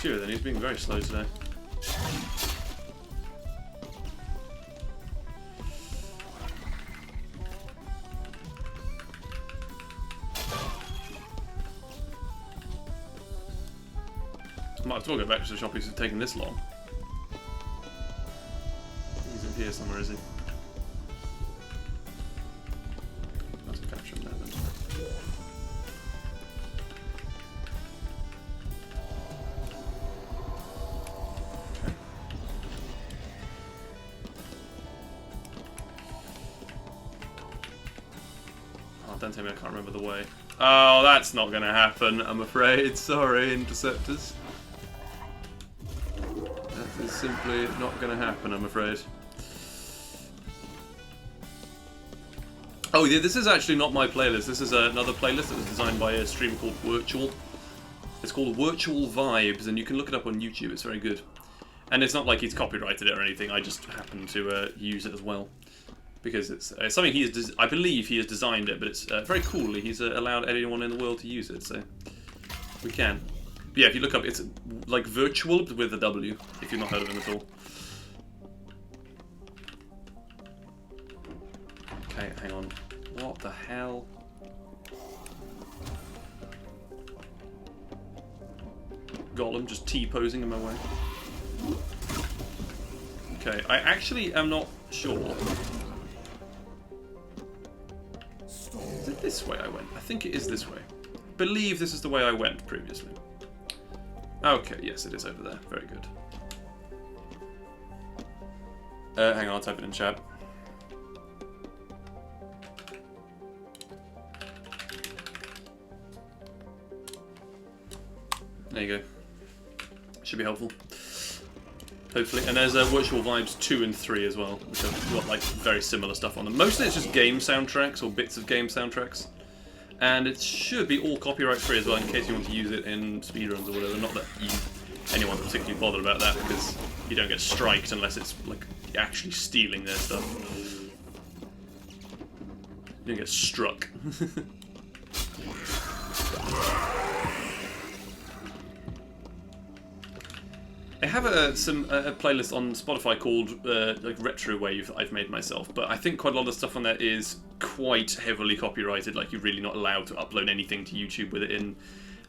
Sure, then he's being very slow today. Might have to go back to the shop if it's taking this long. He's in here somewhere, is he? Let's capture him there then. Okay. Oh, don't tell me I can't remember the way. Oh, that's not going to happen, I'm afraid. Sorry, interceptors. That is simply not going to happen, I'm afraid. Oh yeah, this is actually not my playlist. This is another playlist that was designed by a streamer called Virtual. It's called Virtual Vibes, and you can look it up on YouTube. It's very good. And it's not like he's copyrighted it or anything. I just happen to use it as well. Because it's something he has, I believe he has designed it, but it's very cool. He's allowed anyone in the world to use it, so we can. But yeah, if you look up, it's like Virtual with a W, if you've not heard of him at all. Okay, hang on. What the hell? Golem just T-posing in my way. Okay, I actually am not sure. Is it this way I went? I think it is this way. I believe this is the way I went previously. Okay, yes, it is over there. Very good. Hang on, I'll type it in chat. There you go. Should be helpful. Hopefully. And there's Virtual Vibes 2 and 3 as well, which have got like very similar stuff on them. Mostly it's just game soundtracks or bits of game soundtracks. And it should be all copyright free as well in case you want to use it in speedruns or whatever. Not that anyone's particularly bothered about that because you don't get striked unless it's like actually stealing their stuff. You don't get struck. I have a playlist on Spotify called like Retro Wave I've made myself, but I think quite a lot of stuff on there is quite heavily copyrighted. Like you're really not allowed to upload anything to YouTube with it in.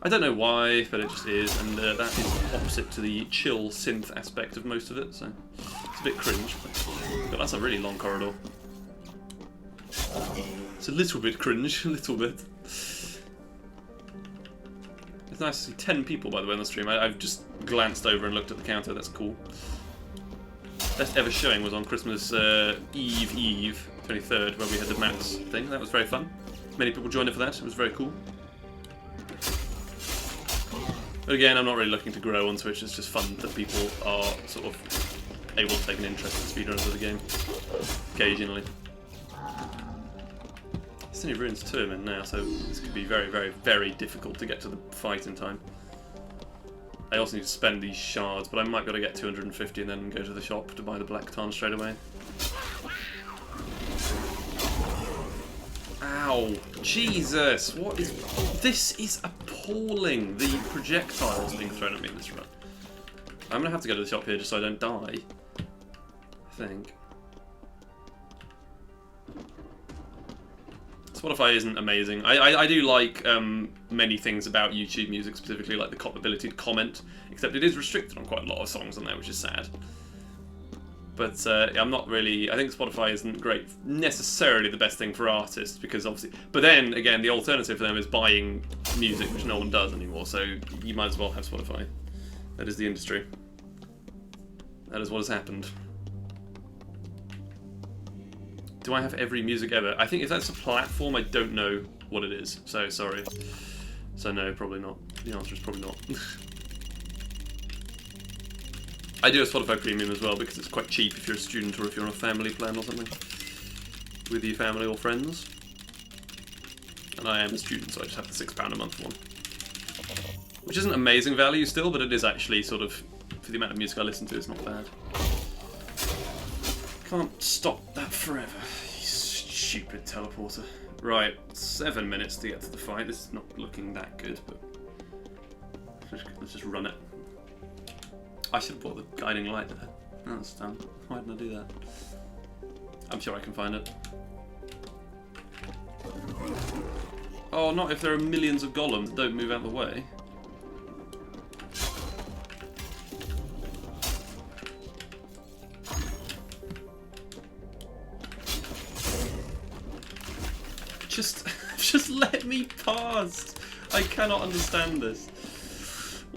I don't know why, but it just is, and that is opposite to the chill synth aspect of most of it. So it's a bit cringe, but that's a really long corridor. It's a little bit cringe, a little bit. It's nice to see 10 people, by the way, on the stream. I've just glanced over and looked at the counter. That's cool. Best ever showing was on Christmas Eve, 23rd, where we had the maths thing. That was very fun. Many people joined in for that. It was very cool. But again, I'm not really looking to grow on Twitch. It's just fun that people are sort of able to take an interest in speedruns of the game occasionally. It's only ruins 2 I'm in now, so this could be very, very, very difficult to get to the fight in time. I also need to spend these shards, but I might be able to get 250 and then go to the shop to buy the black tarn straight away. Ow! Jesus! What is... This is appalling! The projectiles being thrown at me in this run. I'm gonna have to go to the shop here just so I don't die. I think. Spotify isn't amazing. I do like many things about YouTube Music, specifically like the ability to comment, except it is restricted on quite a lot of songs on there, which is sad. But I'm not really... I think Spotify isn't great, necessarily the best thing for artists, because obviously... But then, again, the alternative for them is buying music, which no one does anymore, so you might as well have Spotify. That is the industry. That is what has happened. Do I have every music ever? I think if that's a platform, I don't know what it is. So, sorry. So, no, probably not. The answer is probably not. I do a Spotify Premium as well, because it's quite cheap if you're a student or if you're on a family plan or something. With your family or friends. And I am a student, so I just have the £6 a month one. Which isn't amazing value still, but it is actually sort of, for the amount of music I listen to, it's not bad. Can't stop that forever, you stupid teleporter. Right, 7 minutes to get to the fight. This is not looking that good, but let's just run it. I should have bought the guiding light there. Oh, that's dumb. Why didn't I do that? I'm sure I can find it. Oh, not if there are millions of golems that don't move out of the way. Just let me past. I cannot understand this.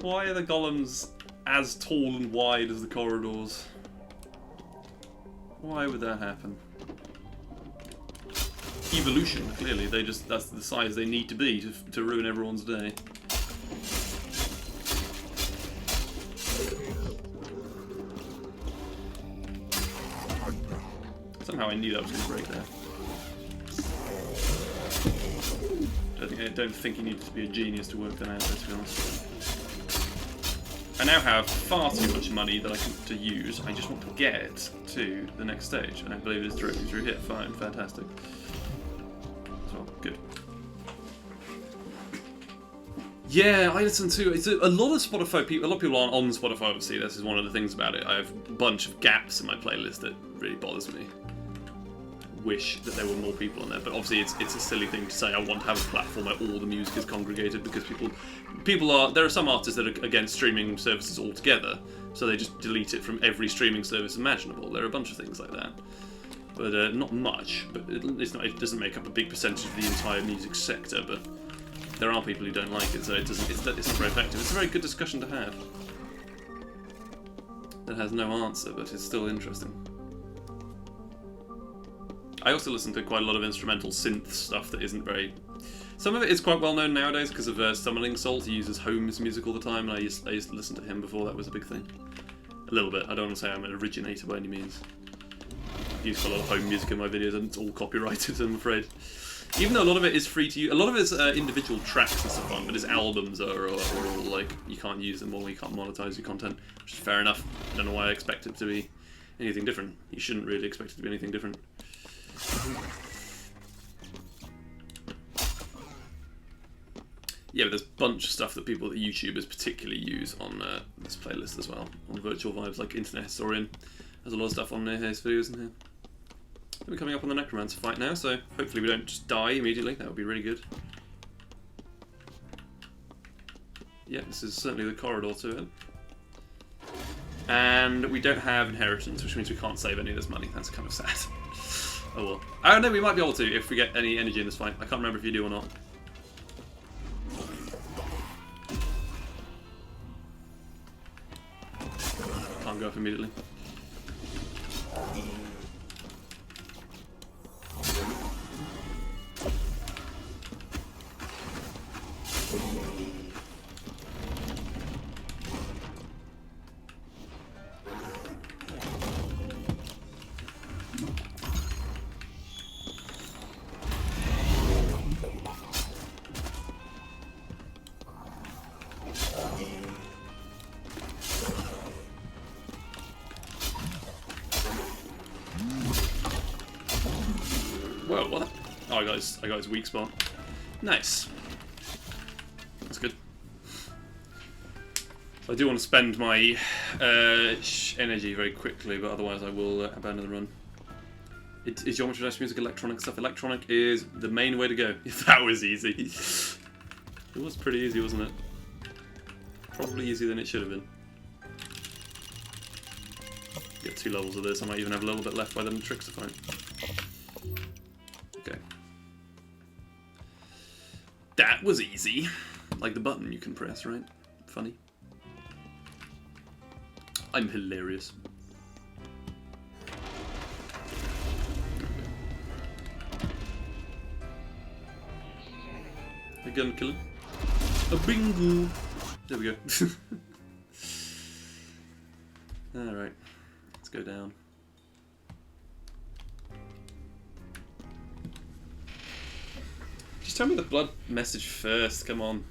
Why are the golems as tall and wide as the corridors? Why would that happen? Evolution, clearly. That's the size they need to be to ruin everyone's day. Somehow I knew that was going to break there. I don't think you need to be a genius to work that out, to be honest. I now have far too much money that I can to use. I just want to get to the next stage, and I believe it is directly through here. Fine, fantastic. So good. Yeah, I listen to a lot of Spotify people. A lot of people aren't on Spotify. Obviously, this is one of the things about it. I have a bunch of gaps in my playlist that really bothers me. Wish that there were more people on there, but obviously it's a silly thing to say. I want to have a platform where all the music is congregated, because people are... There are some artists that are against streaming services altogether, so they just delete it from every streaming service imaginable. There are a bunch of things like that, but not much. But it doesn't make up a big percentage of the entire music sector. But there are people who don't like it, so it's not very effective. It's a very good discussion to have. That has no answer, but it's still interesting. I also listen to quite a lot of instrumental synth stuff that isn't very... Some of it is quite well known nowadays because of Summoning Soul. He uses Holmes music all the time, and I used to listen to him before that was a big thing. A little bit. I don't want to say I'm an originator by any means. I've used quite a lot of home music in my videos, and it's all copyrighted, I'm afraid. Even though a lot of it is free to use, a lot of it is individual tracks and stuff on, but his albums are all like, you can't use them or you can't monetize your content, which is fair enough. I don't know why I expect it to be anything different. You shouldn't really expect it to be anything different. Yeah, but there's a bunch of stuff that YouTubers particularly use on this playlist as well, on Virtual Vibes, like Internet Historian. There's a lot of stuff on his videos in here. We're coming up on the Necromancer fight now, so hopefully we don't just die immediately. That would be really good. Yeah, this is certainly the corridor to it. And we don't have inheritance, which means we can't save any of this money. That's kind of sad. Oh well. Oh no, we might be able to if we get any energy in this fight. I can't remember if you do or not. Can't go up immediately. Whoa, what? Oh, I got his weak spot. Nice. That's good. So I do want to spend my energy very quickly, but otherwise I will abandon the run. Is geometry dash music electronic stuff? Electronic is the main way to go. That was easy. It was pretty easy, wasn't it? Probably easier than it should have been. Get 2 levels of this. I might even have a little bit left by them tricks to find. Okay. That was easy. Like the button you can press, right? Funny. I'm hilarious. A gun killer. A bingo! There we go. Alright. Let's go down. Just tell me the blood message first, come on.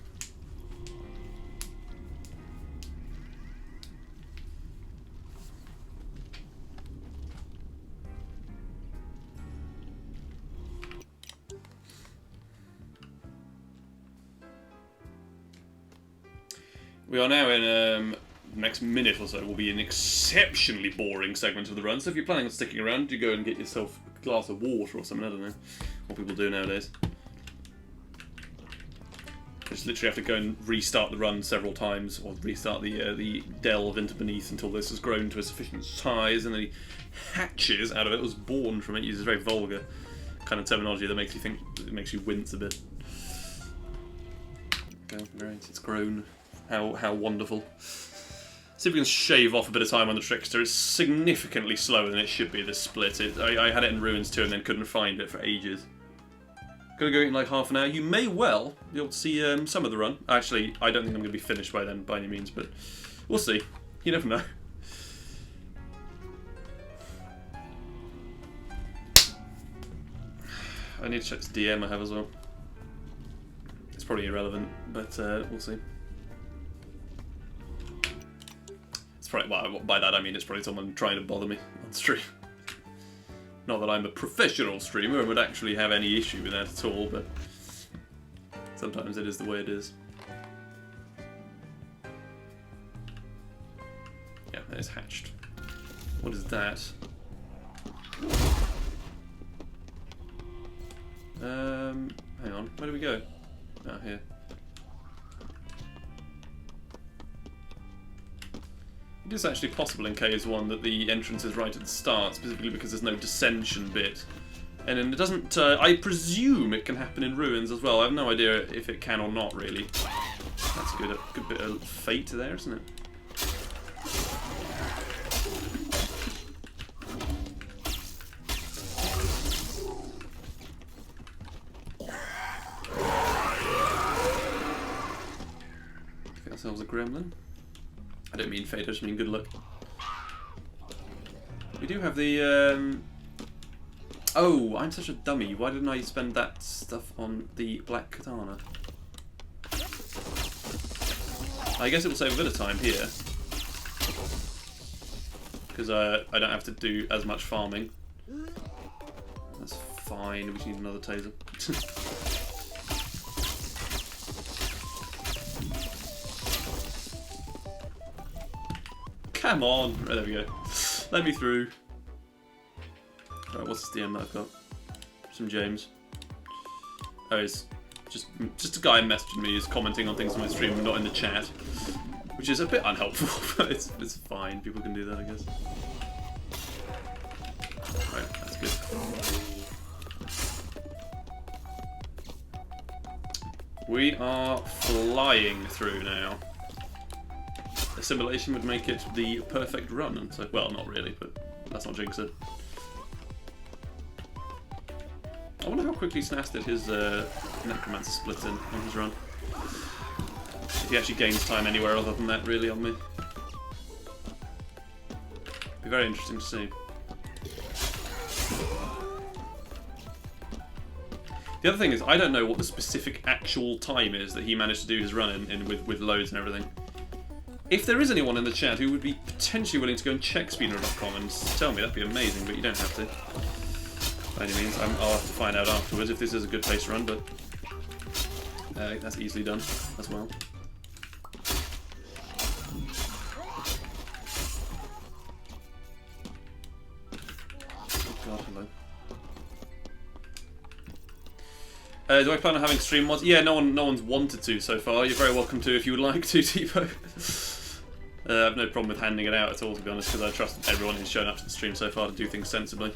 We are now in the next minute or so will be an exceptionally boring segment of the run, so if you're planning on sticking around, do go and get yourself a glass of water or something, I don't know what people do nowadays. Just literally have to go and restart the run several times, or restart the delve into beneath until this has grown to a sufficient size, and the hatches out of it was born from it. It uses very vulgar kind of terminology that makes you think, it makes you wince a bit. Okay, right, it's grown. How wonderful. See if we can shave off a bit of time on the Trickster. It's significantly slower than it should be, this split. I had it in Ruins too and then couldn't find it for ages. Gonna go in like half an hour. You may well be able to see some of the run. Actually, I don't think I'm going to be finished by then, by any means, but we'll see. You never know. I need to check this DM I have as well. It's probably irrelevant, but we'll see. It's probably, well, by that I mean it's probably someone trying to bother me on stream. Not that I'm a professional streamer and would actually have any issue with that at all, but sometimes it is the way it is. Yeah, that is hatched. What is that? Hang on, where do we go? Ah, here. It is actually possible in KS1 that the entrance is right at the start, specifically because there's no dissension bit. And then it doesn't, I presume it can happen in Ruins as well. I have no idea if it can or not, really. That's a good bit of fate there, isn't it? Get ourselves a gremlin. I don't mean fate, I just mean good luck. We do have the, oh, I'm such a dummy. Why didn't I spend that stuff on the black katana? I guess it will save a bit of time here. Because I don't have to do as much farming. That's fine, we just need another taser. Come on! Right, there we go. Let me through. Right, what's this DM that I've got? Some James. Oh, it's just a guy messaging me, is commenting on things on my stream and not in the chat. Which is a bit unhelpful, but it's fine. People can do that, I guess. Right, that's good. We are flying through now. Assimilation would make it the perfect run, and so, well, not really, but let's not jinx it. I wonder how quickly Snaz did his Necromancer split in on his run. If he actually gains time anywhere other than that, really, on me. Be very interesting to see. The other thing is, I don't know what the specific actual time is that he managed to do his run in with loads and everything. If there is anyone in the chat who would be potentially willing to go and check speedrun.com and tell me, that'd be amazing, but you don't have to. by any means. I'll have to find out afterwards if this is a good place to run, but that's easily done as well. Oh god, hello. Do I plan on having stream mods? Yeah, no one's wanted to so far. You're very welcome to if you would like to, Tipo. I have no problem with handing it out at all, to be honest, because I trust everyone who's shown up to the stream so far to do things sensibly.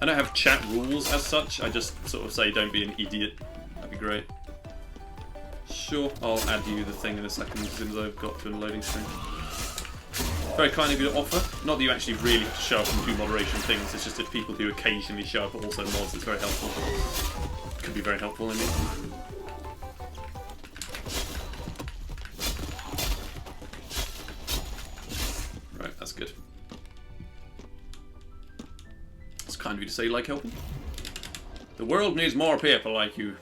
I don't have chat rules as such, I just sort of say don't be an idiot. That'd be great. Sure, I'll add you the thing in a second as soon as I've got to a loading screen. Very kind of you to offer. Not that you actually really have to show up and do moderation things, it's just if people do occasionally show up but also mods, it's very helpful. Could be very helpful, I mean. Right, that's good. It's kind of you to say you like helping. The world needs more people like you.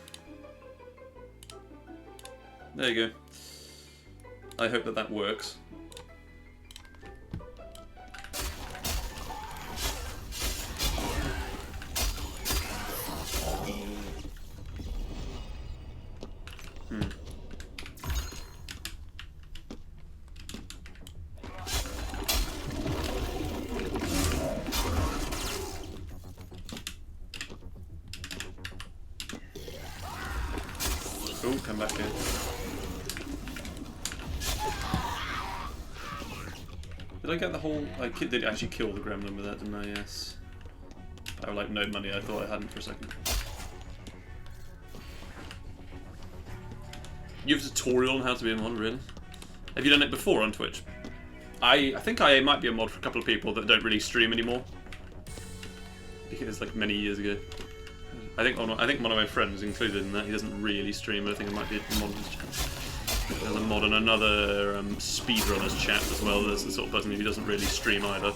There you go. I hope that that works. Come back in. Did I get the whole... I did actually kill the gremlin with that, didn't I? Yes. I have like no money, I thought I hadn't for a second. You have a tutorial on how to be a mod, really? Have you done it before on Twitch? I think I might be a mod for a couple of people that don't really stream anymore. Because like many years ago. I think one of my friends included in that. He doesn't really stream, but I think it might be a mod in his chat. There's a mod in another speedrunners chat as well. There's the sort of person who doesn't really stream either.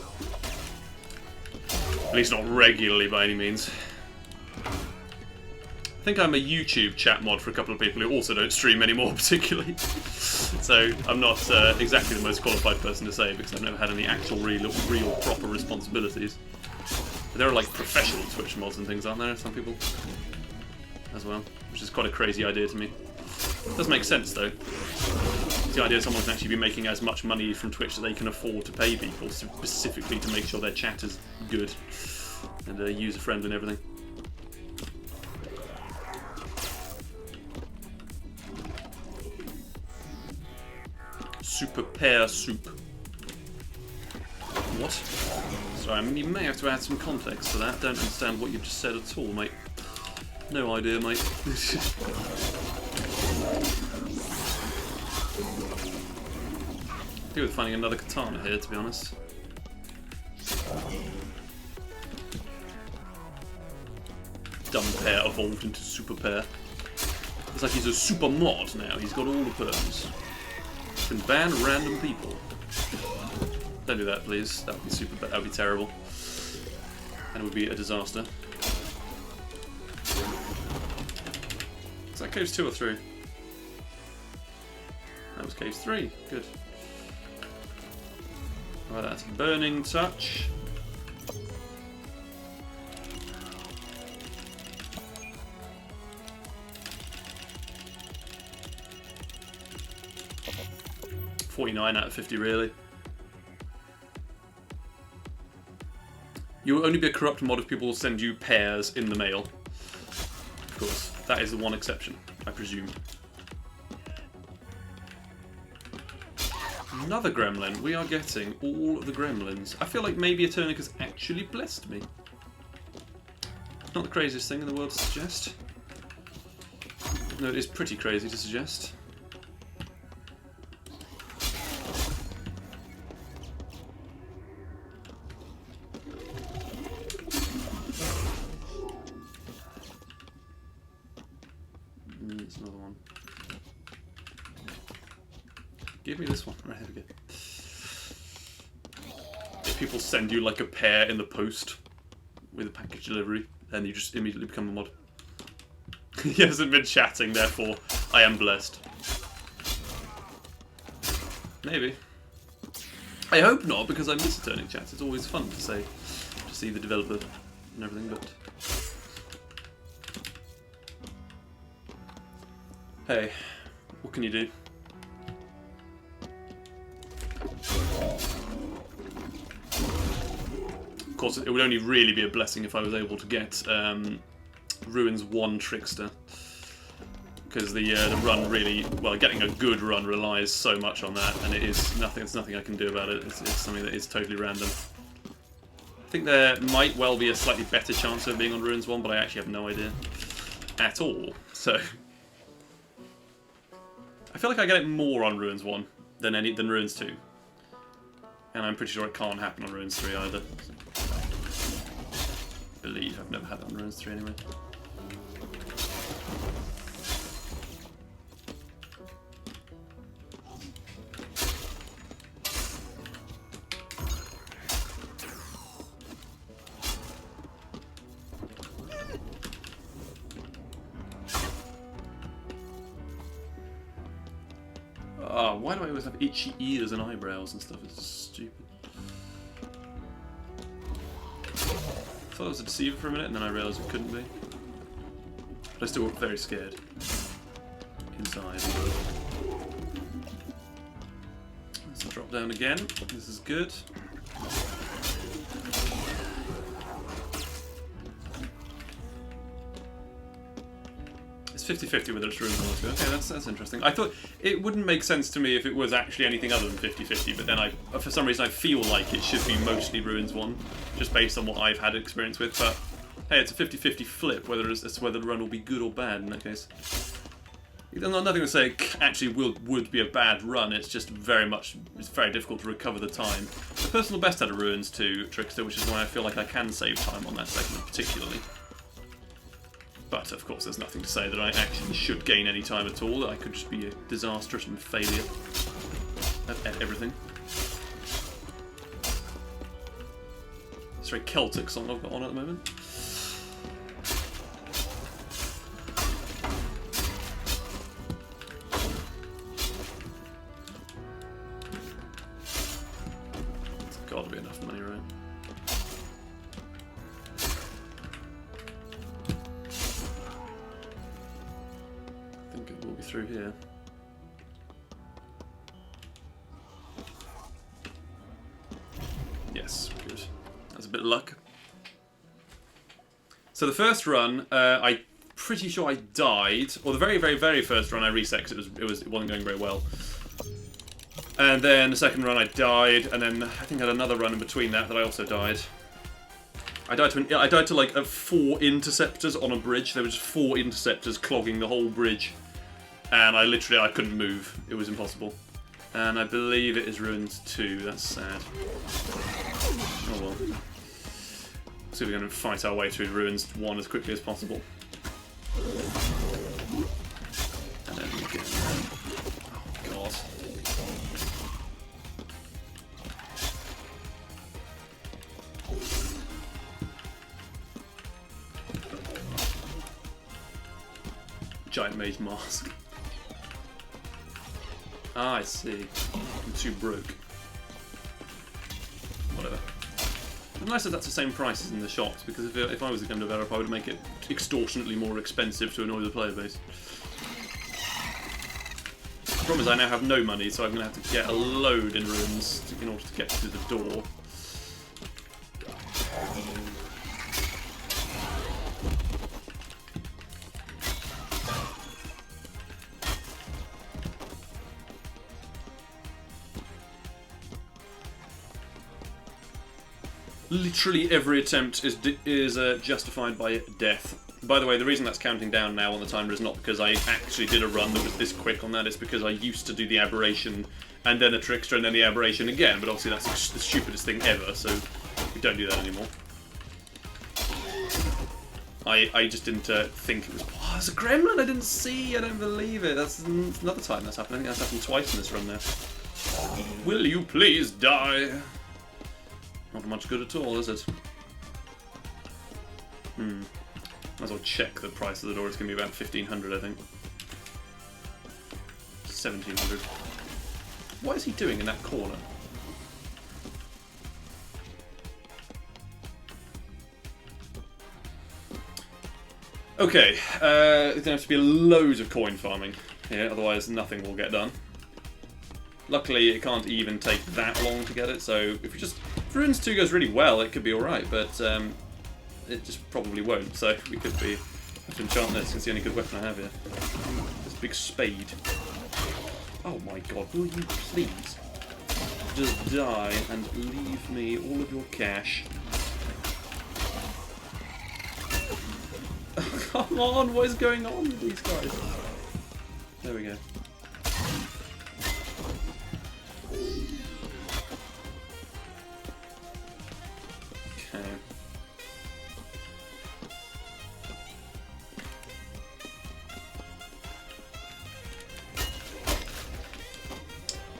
At least not regularly by any means. I think I'm a YouTube chat mod for a couple of people who also don't stream anymore particularly. So I'm not exactly the most qualified person to say because I've never had any actual real proper responsibilities. There are like professional Twitch mods and things, aren't there? Some people as well, which is quite a crazy idea to me. It does make sense though. It's the idea someone can actually be making as much money from Twitch that they can afford to pay people specifically to make sure their chat is good and user-friendly and everything. Super pear soup. What? Sorry, I mean, you may have to add some context to that. Don't understand what you've just said at all, mate. No idea, mate. I deal with finding another katana here, to be honest. Dumb pear evolved into super pear. It's like he's a super mod now. He's got all the perms. Can ban random people. Don't do that, please. That would be super bad. That would be terrible. And it would be a disaster. Is that caves 2 or 3? That was caves 3. Good. Right, that's burning touch. .49 out of 50, really. You will only be a corrupt mod if people will send you pairs in the mail. Of course, that is the one exception, I presume. Another gremlin. We are getting all the gremlins. I feel like maybe Eternic has actually blessed me. Not the craziest thing in the world to suggest. No, it is pretty crazy to suggest. There's another one. Give me this one. Right, here we go. If people send you like a pair in the post with a package delivery, then you just immediately become a mod. He hasn't been chatting, therefore I am blessed. Maybe. I hope not, because I miss Eternic chats. It's always fun to see the developer and everything, but hey, what can you do? Of course, it would only really be a blessing if I was able to get Ruins 1 Trickster. Because the run really, well, getting a good run relies so much on that, and it's nothing I can do about it. It's something that is totally random. I think there might well be a slightly better chance of being on Ruins 1, but I actually have no idea at all. So I feel like I get it more on Ruins 1 than Ruins 2. And I'm pretty sure it can't happen on Ruins 3 either. I believe I've never had it on Ruins 3 anyway. Oh, why do I always have itchy ears and eyebrows and stuff? It's stupid. I thought it was a deceiver for a minute, and then I realised it couldn't be. But I still got very scared. Inside. Let's drop down again. This is good. It's 50-50 whether it's Ruins 1 or 2. Okay, that's interesting. I thought it wouldn't make sense to me if it was actually anything other than 50-50, but then for some reason I feel like it should be mostly Ruins 1, just based on what I've had experience with, but hey, it's a 50-50 flip, whether as to whether the run will be good or bad in that case. Nothing to say it actually would be a bad run, it's just it's very difficult to recover the time. The personal best out of Ruins 2 Trickster, which is why I feel like I can save time on that segment particularly. But, of course, there's nothing to say that I actually should gain any time at all. I could just be a disastrous and failure at everything. It's a very Celtic song I've got on at the moment. It's got to be enough money, right? Through here. Yes, good. That's a bit of luck. So the first run, I'm pretty sure I died, or the very first run I reset because it wasn't going very well. And then the second run I died, and then I think I had another run in between that I also died. I died to like 4 interceptors on a bridge. There were just 4 interceptors clogging the whole bridge. And I couldn't move. It was impossible. And I believe it is Ruins 2. That's sad. Oh well. So we're going to fight our way through Ruins 1 as quickly as possible. And then we get... Oh god. Giant mage mask. Ah, I see. I'm too broke. Whatever. Unless that's the same price as in the shops, because if I was a game developer, I would make it extortionately more expensive to annoy the player base. The problem is I now have no money, so I'm going to have to get a load in Ruins in order to get to the door. Literally every attempt is justified by death. By the way, the reason that's counting down now on the timer is not because I actually did a run that was this quick on that, it's because I used to do the aberration, and then a trickster, and then the aberration again, but obviously that's the stupidest thing ever, so we don't do that anymore. I just didn't think it was... Oh, there's a gremlin I didn't see! I don't believe it! That's another time that's happened. I think that's happened twice in this run now. Will you please die? Not much good at all, is it? Might as well check the price of the door. It's going to be about 1,500, I think. 1,700. What is he doing in that corner? Okay, there's going to have to be loads of coin farming here, otherwise nothing will get done. Luckily, it can't even take that long to get it, so if we just... If Ruins 2 goes really well, it could be alright, but it just probably won't, so we could be... have to enchant this, it's the only good weapon I have here. This big spade. Oh my god, will you please just die and leave me all of your cash? Come on, what is going on with these guys? There we go. Okay.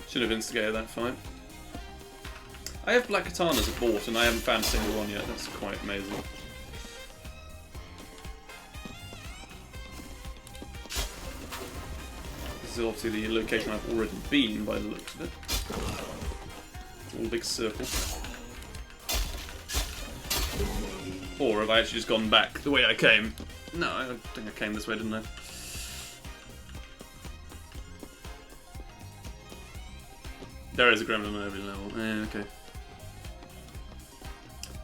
Should have instigated that fight. I have black katanas at bought and I haven't found a single one yet. That's quite amazing. This is obviously the location I've already been by the looks of it. It's all a big circle. Or have I actually just gone back the way I came? No, I think I came this way, didn't I? There is a gremlin on every level. Okay.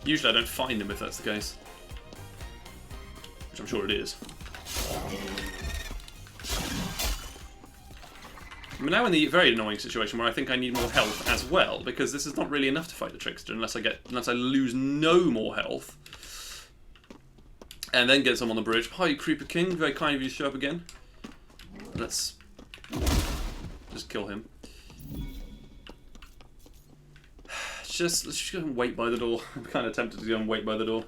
Usually I don't find him if that's the case. Which I'm sure it is. I'm now in the very annoying situation where I think I need more health as well, because this is not really enough to fight the trickster unless I lose no more health. And then get some on the bridge. Hi, Creeper King. Very kind of you to show up again. Let's just kill him. Let's just go and wait by the door. I'm kind of tempted to go and wait by the door.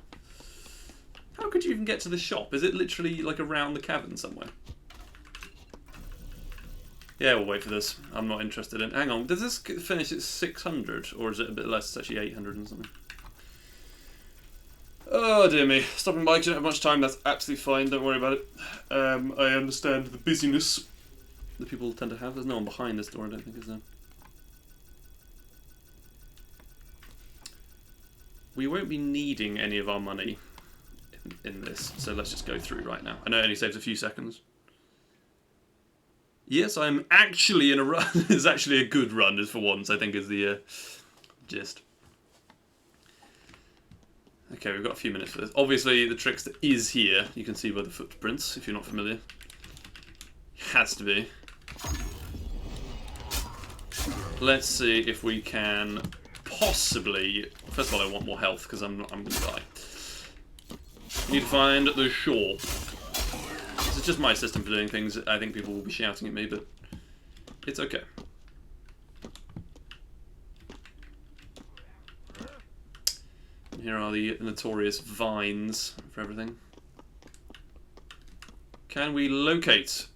How could you even get to the shop? Is it literally like around the cavern somewhere? Yeah, we'll wait for this. I'm not interested in... Hang on, does this finish at 600? Or is it a bit less? It's actually 800 and something. Oh, dear me. Stopping by, you don't have much time. That's absolutely fine. Don't worry about it. I understand the busyness that people tend to have. There's no one behind this door, I don't think, is there? We won't be needing any of our money in this, so let's just go through right now. I know it only saves a few seconds. Yes, I'm actually in a run. It's actually a good run, is for once, I think is the gist. Okay, we've got a few minutes for this. Obviously, the trickster is here. You can see by the footprints, if you're not familiar. Has to be. Let's see if we can possibly... First of all, I want more health, because I'm going to die. Need to find the shore. This is just my system for doing things. I think people will be shouting at me, but it's okay. And here are the notorious vines for everything. Can we locate?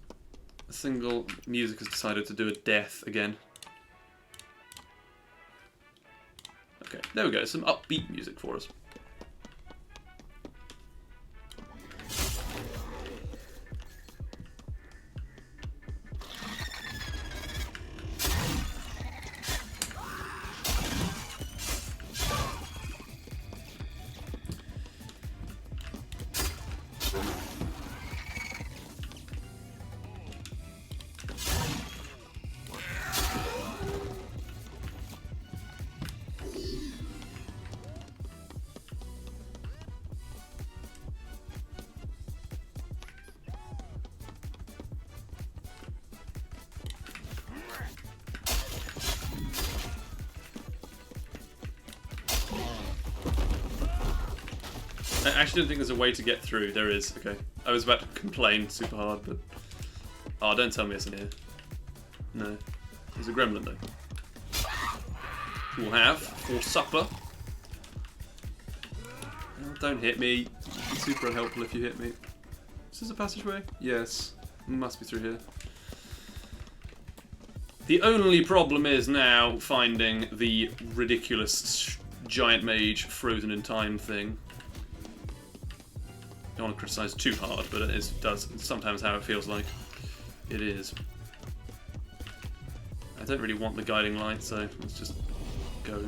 A single music has decided to do a death again. Okay, there we go. Some upbeat music for us. I actually don't think there's a way to get through. There is. Okay. I was about to complain super hard, but... Oh, don't tell me it's in here. No. There's a gremlin, though. We'll have for supper. Oh, don't hit me. It's super unhelpful if you hit me. Is this a passageway? Yes. It must be through here. The only problem is now finding the ridiculous giant mage frozen in time thing. I don't want to criticise too hard, but it does sometimes how it feels like it is. I don't really want the guiding light, so let's just go.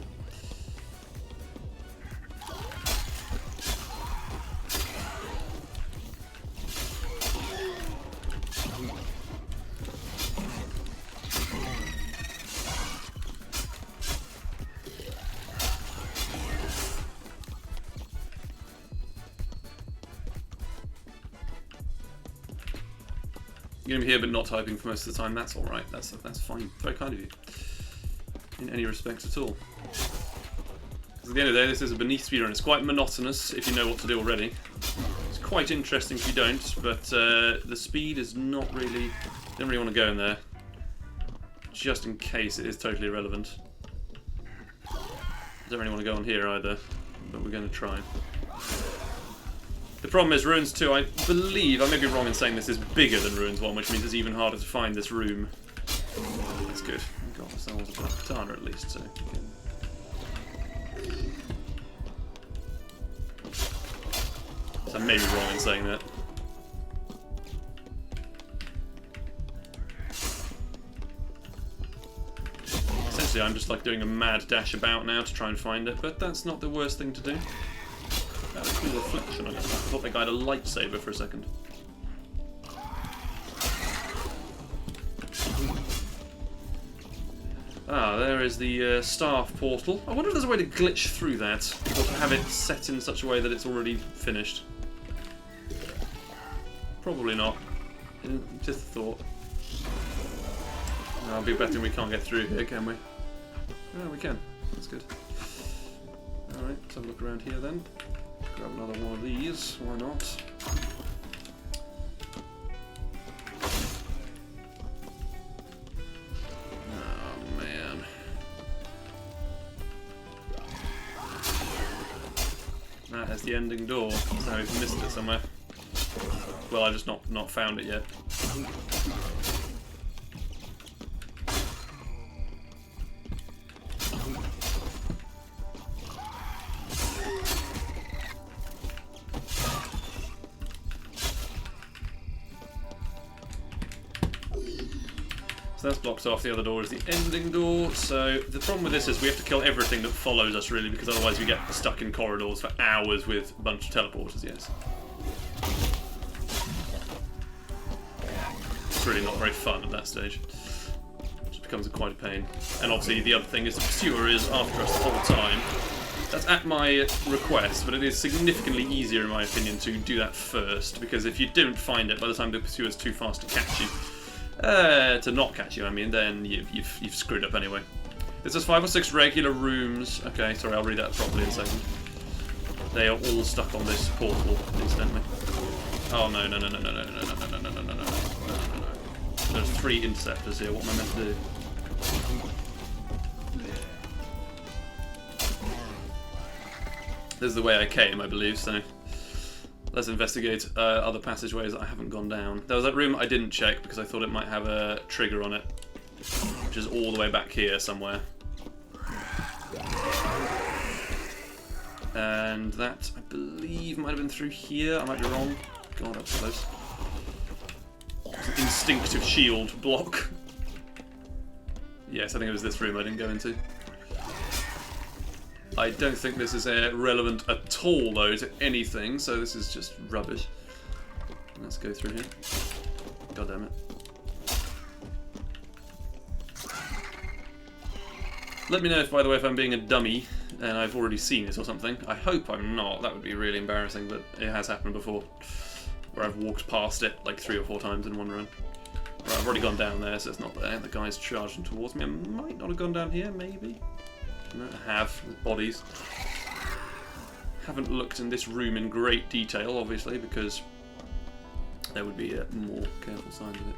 You're going to be here but not typing for most of the time. That's alright. That's fine. Very kind of you. In any respect at all. Because at the end of the day, this is a beneath speedrun. It's quite monotonous if you know what to do already. It's quite interesting if you don't, but the speed is not really... Don't really want to go in there. Just in case it is totally irrelevant. Don't really want to go on here either, but we're going to try. The problem is Ruins 2, I believe, I may be wrong in saying this, is bigger than Ruins 1, which means it's even harder to find this room. That's good. We've got ourselves a katana at least, so... So I may be wrong in saying that. Essentially, I'm just like doing a mad dash about now to try and find it, but that's not the worst thing to do. That was a cool reflection on it. I thought that guy had a lightsaber for a second. Ah, there is the staff portal. I wonder if there's a way to glitch through that, or to have it set in such a way that it's already finished. Probably not. Just a thought. I'll be betting we can't get through here, can we? Oh, we can. That's good. Alright, let's have a look around here then. Grab another one of these, why not? Oh man. That is the ending door, so we've missed it somewhere. Well, I've just not found it yet. So that's blocked off. The other door is the ending door. So the problem with this is we have to kill everything that follows us, really, because otherwise we get stuck in corridors for hours with a bunch of teleporters, yes. It's really not very fun at that stage. It just becomes quite a pain. And obviously the other thing is the pursuer is after us the whole time. That's at my request, but it is significantly easier, in my opinion, to do that first, because if you don't find it by the time the pursuer's too fast to catch you, to not catch you, I mean, then you've screwed up anyway. This is 5 or 6 regular rooms. Okay, sorry, I'll read that properly in a second. They are all stuck on this portal, incidentally. Oh no. There's 3 interceptors here, what am I meant to do? This is the way I came, I believe, so... Let's investigate other passageways that I haven't gone down. There was that room I didn't check because I thought it might have a trigger on it, which is all the way back here somewhere. And that, I believe, might have been through here. I might be wrong. God, that was close. It's an instinctive shield block. Yes, I think it was this room I didn't go into. I don't think this is relevant at all, though, to anything, so this is just rubbish. Let's go through here. God damn it. Let me know, by the way, if I'm being a dummy and I've already seen it or something. I hope I'm not. That would be really embarrassing, but it has happened before. Where I've walked past it like 3 or 4 times in one run. Right, I've already gone down there, so it's not there. The guy's charging towards me. I might not have gone down here, maybe. No, I have, with bodies. Haven't looked in this room in great detail, obviously, because there would be more careful signs of it.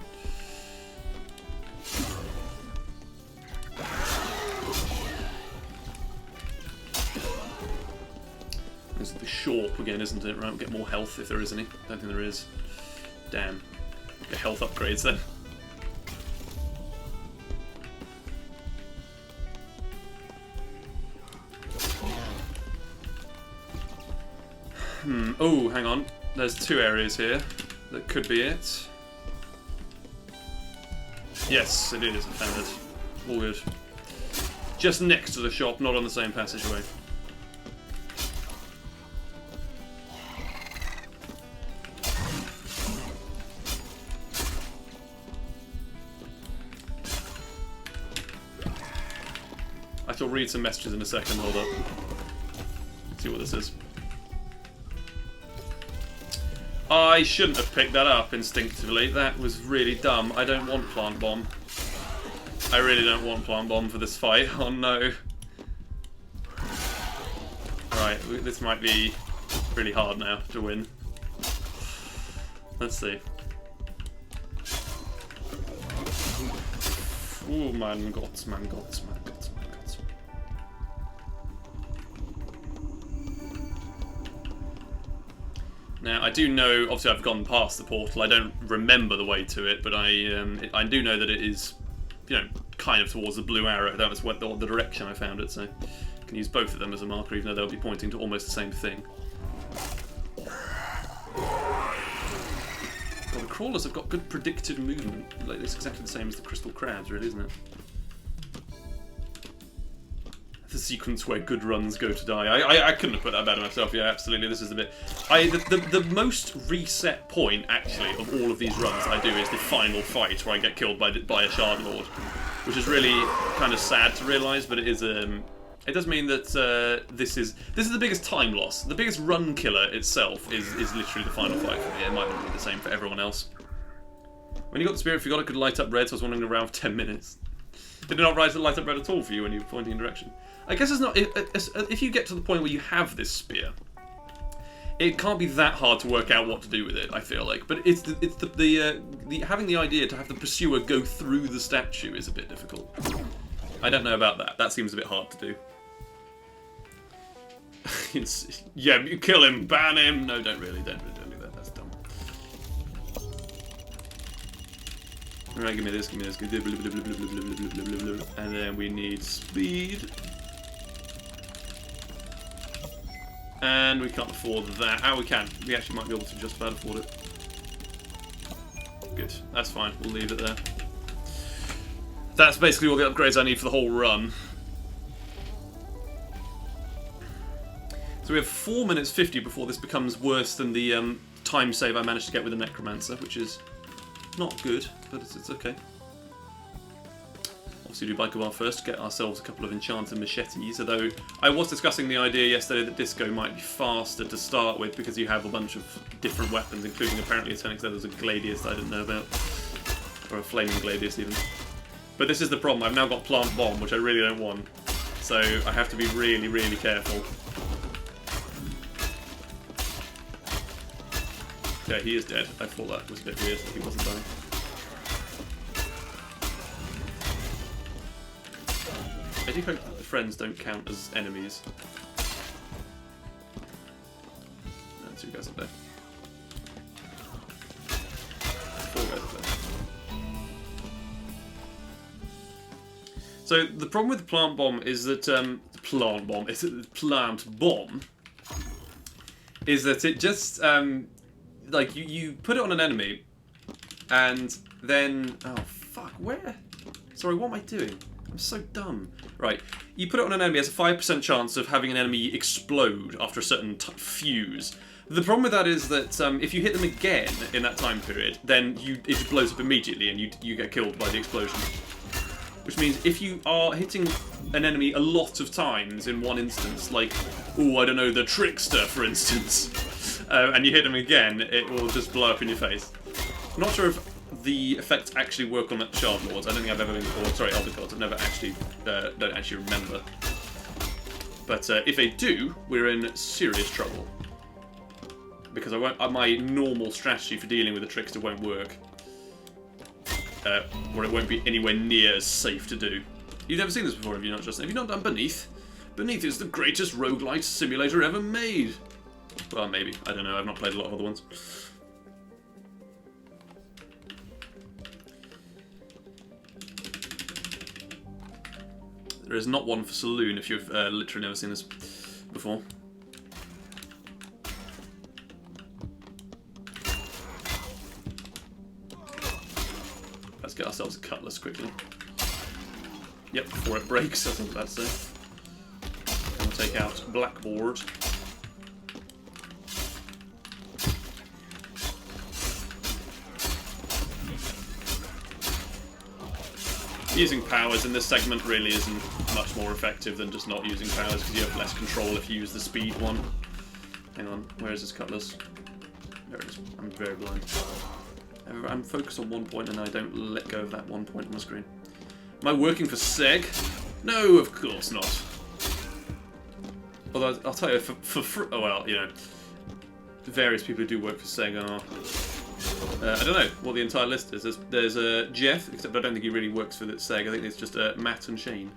This is the shorp again, isn't it? Right, we'll get more health if there is any. Don't think there is. Damn. Get health upgrades then. Oh, hang on. There's 2 areas here. That could be it. Yes, it is. I found it. All good. Just next to the shop, not on the same passageway. I shall read some messages in a second. Hold up. See what this is. I shouldn't have picked that up instinctively. That was really dumb. I don't want Plant Bomb. I really don't want Plant Bomb for this fight. Oh no. Right, this might be really hard now to win. Let's see. Oh, man, Gott, man, Gott, man, Gott, man, Gott. Now, I do know, obviously I've gone past the portal, I don't remember the way to it, but I do know that it is, you know, kind of towards the blue arrow. That was the direction I found it, so I can use both of them as a marker, even though they'll be pointing to almost the same thing. Well, the crawlers have got good predicted movement. Like, it's exactly the same as the crystal crabs, really, isn't it? The sequence where good runs go to die. I couldn't have put that better myself. Yeah, absolutely. This is the bit. The most reset point, actually, of all of these runs I do is the final fight where I get killed by a Shard Lord, which is really kind of sad to realise, but it is. It does mean that this is the biggest time loss. The biggest run killer itself is literally the final fight for me. It might not be the same for everyone else. When you got the spirit, if you got it, could light up red, so I was wandering around for 10 minutes. Did it not light up red at all for you when you were pointing in direction? I guess it's not. If you get to the point where you have this spear, it can't be that hard to work out what to do with it. I feel like, but it's having the idea to have the pursuer go through the statue is a bit difficult. I don't know about that. That seems a bit hard to do. Yeah, you kill him, ban him. No, don't do that. That's dumb. Alright, give me this. And then we need speed. And we can't afford that. Oh, we can. We actually might be able to just about afford it. Good. That's fine. We'll leave it there. That's basically all the upgrades I need for the whole run. So we have 4 minutes 50 before this becomes worse than the time save I managed to get with the Necromancer, which is not good, but it's okay. Obviously do Bikobar first, get ourselves a couple of enchanted machetes, although I was discussing the idea yesterday that Disco might be faster to start with because you have a bunch of different weapons, including apparently a Turnix. There's a Gladius I didn't know about, or a Flaming Gladius even. But this is the problem, I've now got Plant Bomb, which I really don't want, so I have to be really, really careful. Yeah, he is dead. I thought that was a bit weird that he wasn't dying. I do hope that the friends don't count as enemies. Two guys up there. 4 guys up there. So the problem with the Plant Bomb is that Plant Bomb is that it just like you put it on an enemy, and then oh fuck, where? Sorry, what am I doing? I'm so dumb. Right, you put it on an enemy, it has a 5% chance of having an enemy explode after a certain fuse. The problem with that is that if you hit them again in that time period, then it blows up immediately and you get killed by the explosion. Which means if you are hitting an enemy a lot of times in one instance, like, oh, I don't know, the Trickster, for instance, and you hit them again, it will just blow up in your face. I'm not sure if the effects actually work on Shard Lords. I don't think I've ever been called. Sorry, Albicords. I've never actually don't actually remember. But if they do, we're in serious trouble because my normal strategy for dealing with the Trickster won't work, or it won't be anywhere near as safe to do. You've never seen this before, have you? Not just have you not done Beneath? Beneath is the greatest roguelite simulator ever made. Well, maybe. I don't know. I've not played a lot of other ones. There is not one for Saloon if you've literally never seen this before. Let's get ourselves a Cutlass quickly. Yep, before it breaks, I think that's it. And we'll take out Blackboard. Using powers in this segment really isn't much more effective than just not using powers because you have less control if you use the speed one. Hang on, where is this Cutlass? There it is. I'm very blind. I'm focused on one point and I don't let go of that one point on my screen. Am I working for Seg? No, of course not. Although, I'll tell you, oh well, you know, various people who do work for Seg are... I don't know what the entire list is. There's Jeff, except I don't think he really works for Seg. I think it's just Matt and Shane.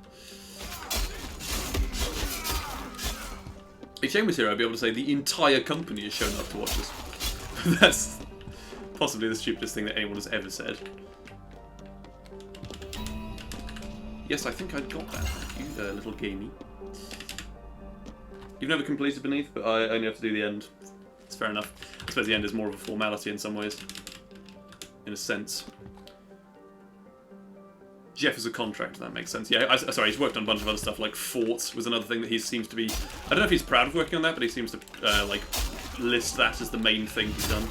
If Shane was here, I'd be able to say the entire company has shown up to watch this. That's possibly the stupidest thing that anyone has ever said. Yes, I think I got that. Thank you, little gamey. You've never completed Beneath, but I only have to do the end. It's fair enough. I suppose the end is more of a formality in some ways. In a sense. Jeff is a contractor, that makes sense. Yeah, sorry, he's worked on a bunch of other stuff, like Forts was another thing that he seems to be... I don't know if he's proud of working on that, but he seems to, like, list that as the main thing he's done.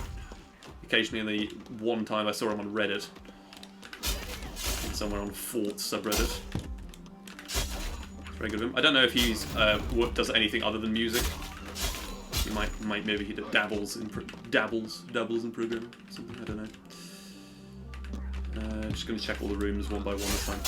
Occasionally, the one time I saw him on Reddit. Somewhere on Forts subreddit. Very good of him. I don't know if he's does anything other than music. He might maybe he dabbles in programming or something. I don't know. Just going to check all the rooms one by one this time.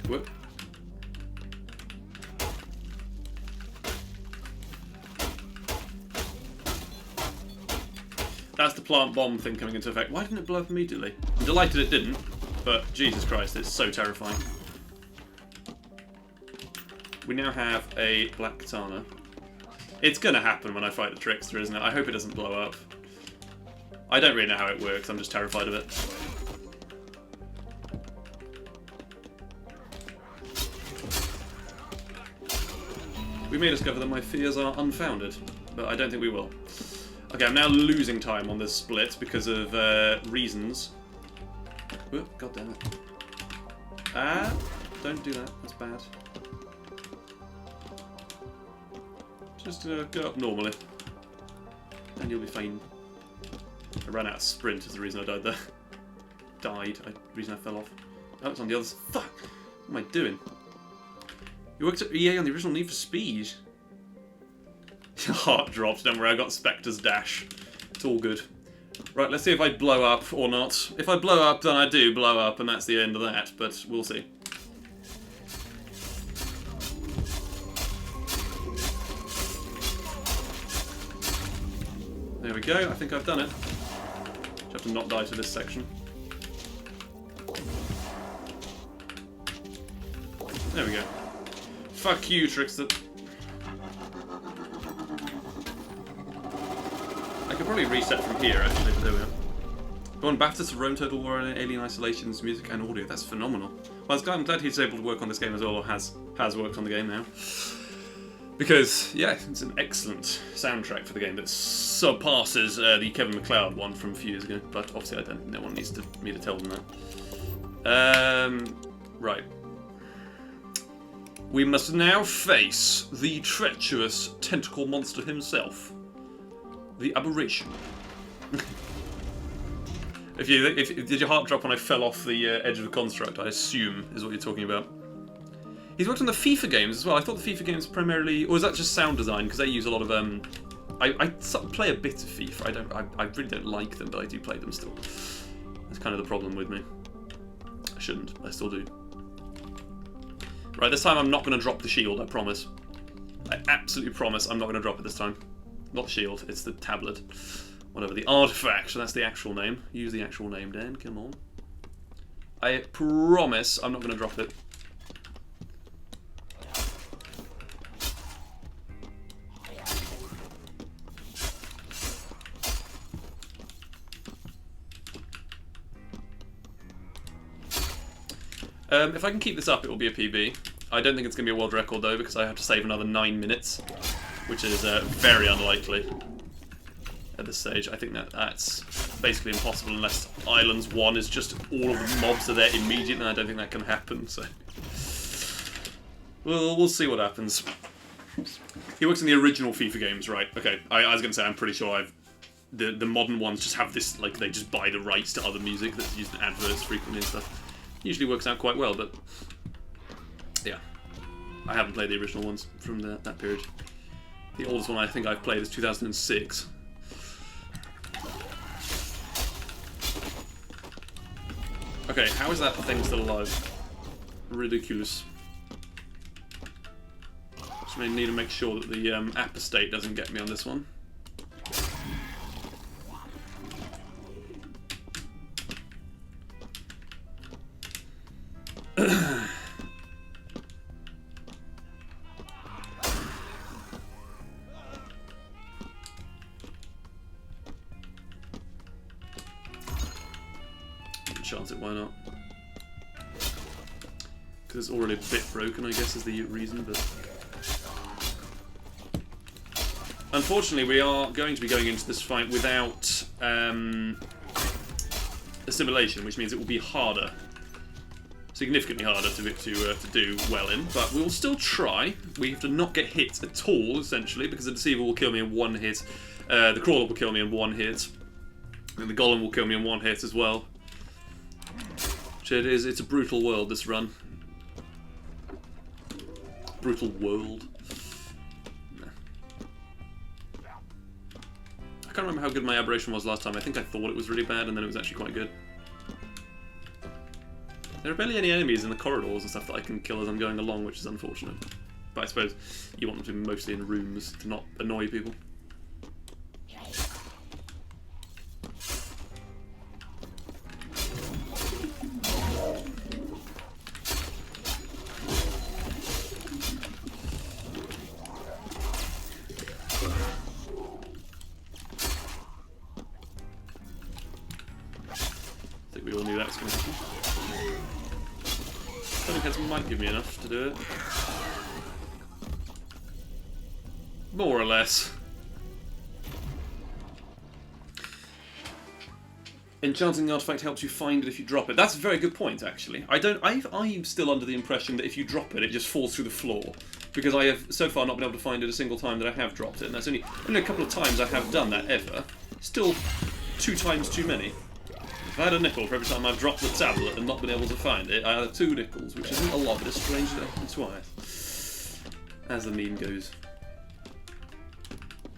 Whoop. That's the plant bomb thing coming into effect. Why didn't it blow up immediately? I'm delighted it didn't, but Jesus Christ, it's so terrifying. We now have a black katana. It's gonna happen when I fight the trickster, isn't it? I hope it doesn't blow up. I don't really know how it works, I'm just terrified of it. We may discover that my fears are unfounded, but I don't think we will. Okay, I'm now losing time on this split because of reasons. Whoop, God damn it. Ah, don't do that, that's bad. Just go up normally, and you'll be fine. I ran out of sprint is the reason I died there. The reason I fell off. Oh, it's on the other side. Fuck! What am I doing? You worked at EA on the original Need for Speed. Your heart dropped, don't worry, I got Spectre's dash. It's all good. Right, let's see if I blow up or not. If I blow up, then I do blow up, and that's the end of that, but we'll see. There we go, I think I've done it. Just have to not die to this section. There we go. Fuck you, Trickster. I could probably reset from here, actually, but there we are. Won BAFTA to Rome Total War and Alien Isolation's music and audio. That's phenomenal. Well, I'm glad he's able to work on this game as well, or has worked on the game now. Because, yeah, it's an excellent soundtrack for the game that surpasses the Kevin MacLeod one from a few years ago. But obviously, no one needs me to tell them that. Right. We must now face the treacherous tentacle monster himself. The aberration. Did your heart drop when I fell off the edge of the construct, I assume, is what you're talking about. He's worked on the FIFA games as well. I thought the FIFA games primarily... Or is that just sound design? Because they use a lot of... I play a bit of FIFA. I really don't like them, but I do play them still. That's kind of the problem with me. I shouldn't, but I still do. Right, this time I'm not going to drop the shield, I promise. I absolutely promise I'm not going to drop it this time. Not the shield, it's the tablet. Whatever, the artifact, so that's the actual name. Use the actual name, Dan, come on. I promise I'm not going to drop it. If I can keep this up, it will be a PB. I don't think it's going to be a world record, though, because I have to save another 9 minutes, which is very unlikely at this stage. I think that's basically impossible unless Islands 1 is just all of the mobs are there immediately, and I don't think that can happen, so... We'll see what happens. He works in the original FIFA games, right? Okay, I was going to say, I'm pretty sure I've the modern ones just have this, like, they just buy the rights to other music that's used in adverts frequently and stuff. Usually works out quite well, but yeah, I haven't played the original ones from that period. The oldest one I think I've played is 2006. Okay, how is that thing still alive? Ridiculous. Just need to make sure that the app estate doesn't get me on this one. Chance it, why not? Because it's already a bit broken, I guess, is the reason, but... Unfortunately, we are going to be going into this fight without assimilation, which means it will be harder. Significantly harder to do well in, but we will still try. We have to not get hit at all, essentially, because the Deceiver will kill me in one hit, the Crawler will kill me in one hit, and the Golem will kill me in one hit as well. It's a brutal world, this run. Brutal world. Nah. I can't remember how good my aberration was last time. I think I thought it was really bad, and then it was actually quite good. There are barely any enemies in the corridors and stuff that I can kill as I'm going along, which is unfortunate. But I suppose you want them to be mostly in rooms to not annoy people. I think we all knew that was going to happen. Turning heads might give me enough to do it. More or less. Enchanting the artifact helps you find it if you drop it. That's a very good point, actually. I'm still under the impression that if you drop it, it just falls through the floor. Because I have so far not been able to find it a single time that I have dropped it. And that's only a couple of times I have done that ever. Still 2 times too many. If I had a nickel for every time I've dropped the tablet and not been able to find it, I had 2 nickels, which isn't a lot, but it's strange that it happened twice. As the meme goes.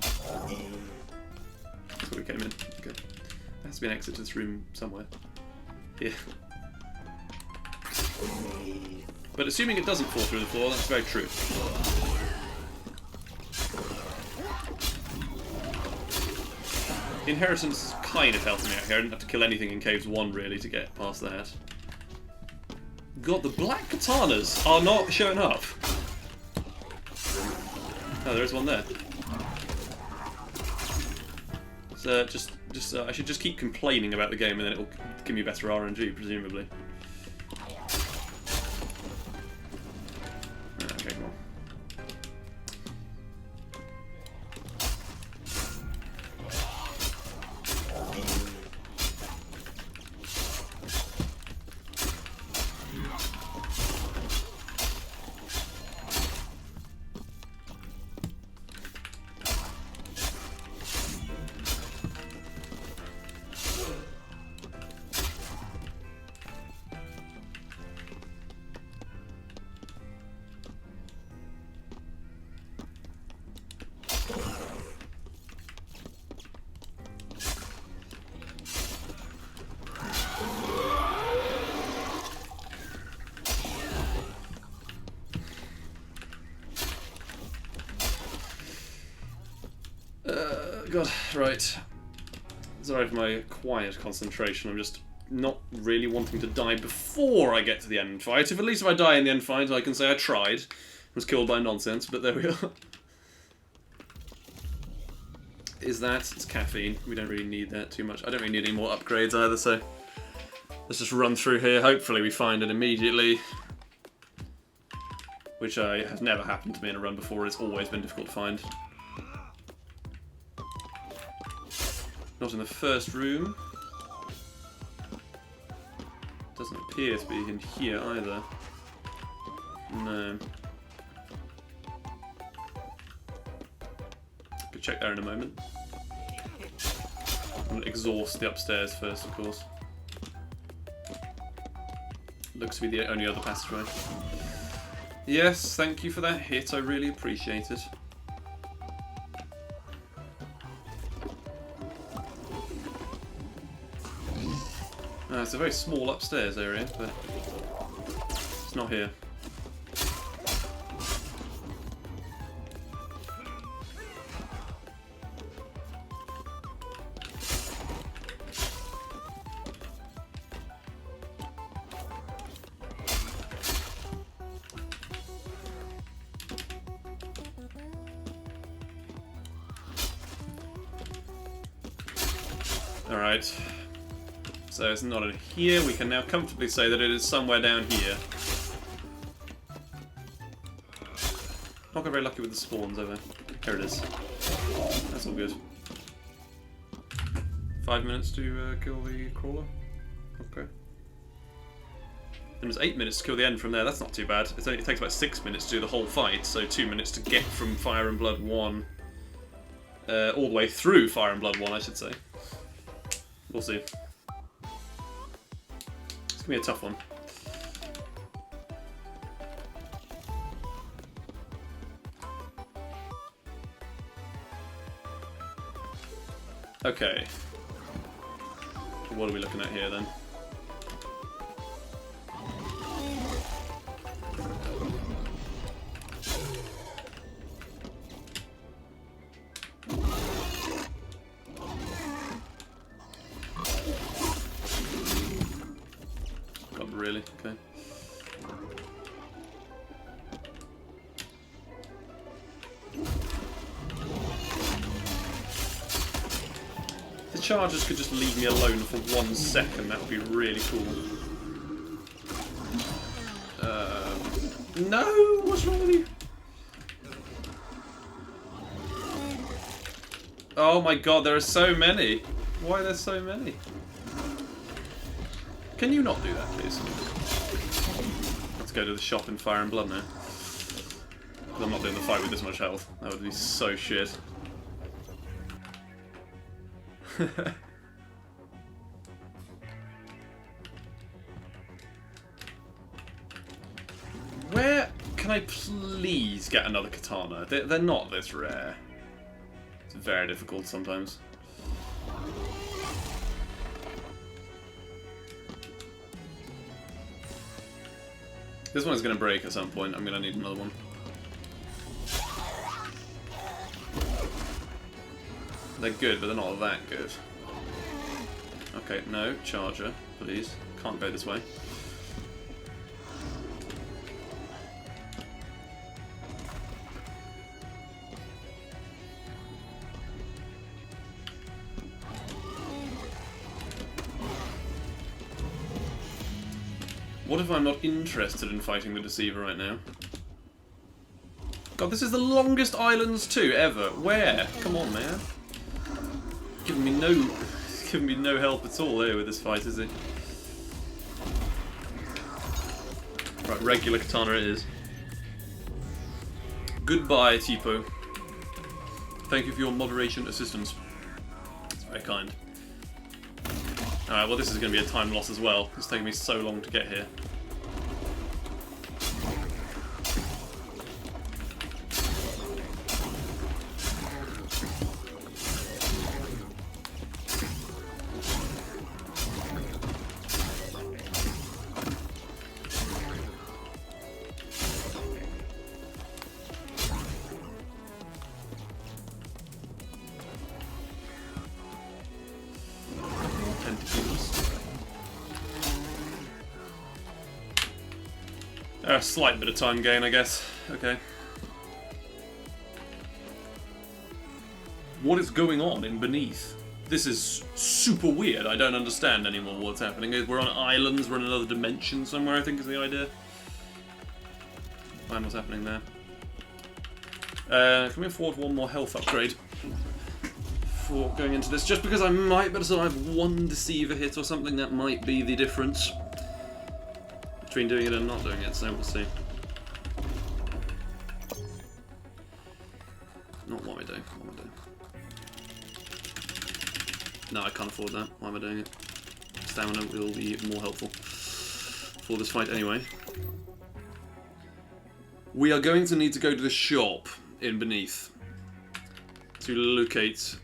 That's where we came in. Okay. There has to be an exit to this room somewhere. Here. But assuming it doesn't fall through the floor, that's very true. Inheritance kind of helped me out here. I didn't have to kill anything in Caves 1 really to get past that. God, the black katanas are not showing up. Oh, there is one there. So I should just keep complaining about the game and then it'll give me better RNG, presumably. Okay, come on. God, right. Sorry for my quiet concentration. I'm just not really wanting to die before I get to the end fight. At least if I die in the end fight, I can say I tried. Was killed by nonsense, but there we are. Is that? It's caffeine. We don't really need that too much. I don't really need any more upgrades either, so let's just run through here. Hopefully we find it immediately. Which has never happened to me in a run before. It's always been difficult to find. Not in the first room. Doesn't appear to be in here either. No. Could check there in a moment. I'm going to exhaust the upstairs first, of course. Looks to be the only other passageway. Yes, thank you for that hit. I really appreciate it. It's a very small upstairs area, but it's not here. Alright. So it's not in here. We can now comfortably say that it is somewhere down here. Not got very lucky with the spawns over. Here it is. That's all good. 5 minutes to kill the crawler. Okay. And it's 8 minutes to kill the end from there. That's not too bad. It takes about 6 minutes to do the whole fight, so 2 minutes to get from Fire and Blood 1 all the way through Fire and Blood 1, I should say. We'll see. It's gonna be a tough one. Okay. What are we looking at here then? Really? Okay. If the chargers could just leave me alone for 1 second, that would be really cool. No! What's wrong with you? Oh my god, there are so many! Why are there so many? Can you not do that, please? Let's go to the shop in Fire and Blood now. I'm not doing the fight with this much health. That would be so shit. Where can I please get another katana? They're not this rare. It's very difficult sometimes. This one is going to break at some point. I'm going to need another one. They're good, but they're not that good. Okay, no. Charger, please. Can't go this way. What if I'm not interested in fighting the Deceiver right now? God, this is the longest Islands 2 ever. Where? Come on, man. Giving me no help at all here with this fight, is he? Right, regular katana it is. Goodbye, Tipo. Thank you for your moderation assistance. It's very kind. Alright, well this is going to be a time loss as well. It's taken me so long to get here. A slight bit of time gain, I guess. Okay. What is going on in Beneath? This is super weird. I don't understand anymore what's happening. We're on islands, we're in another dimension somewhere, I think is the idea. Find what's happening there. Can we afford one more health upgrade before going into this? Just because I might better survive one Deceiver hit or something, that might be the difference between doing it and not doing it, so we'll see. Not what we do, what we do. No, I can't afford that. Why am I doing it? Stamina will be more helpful for this fight anyway. We are going to need to go to the shop in Beneath to locate...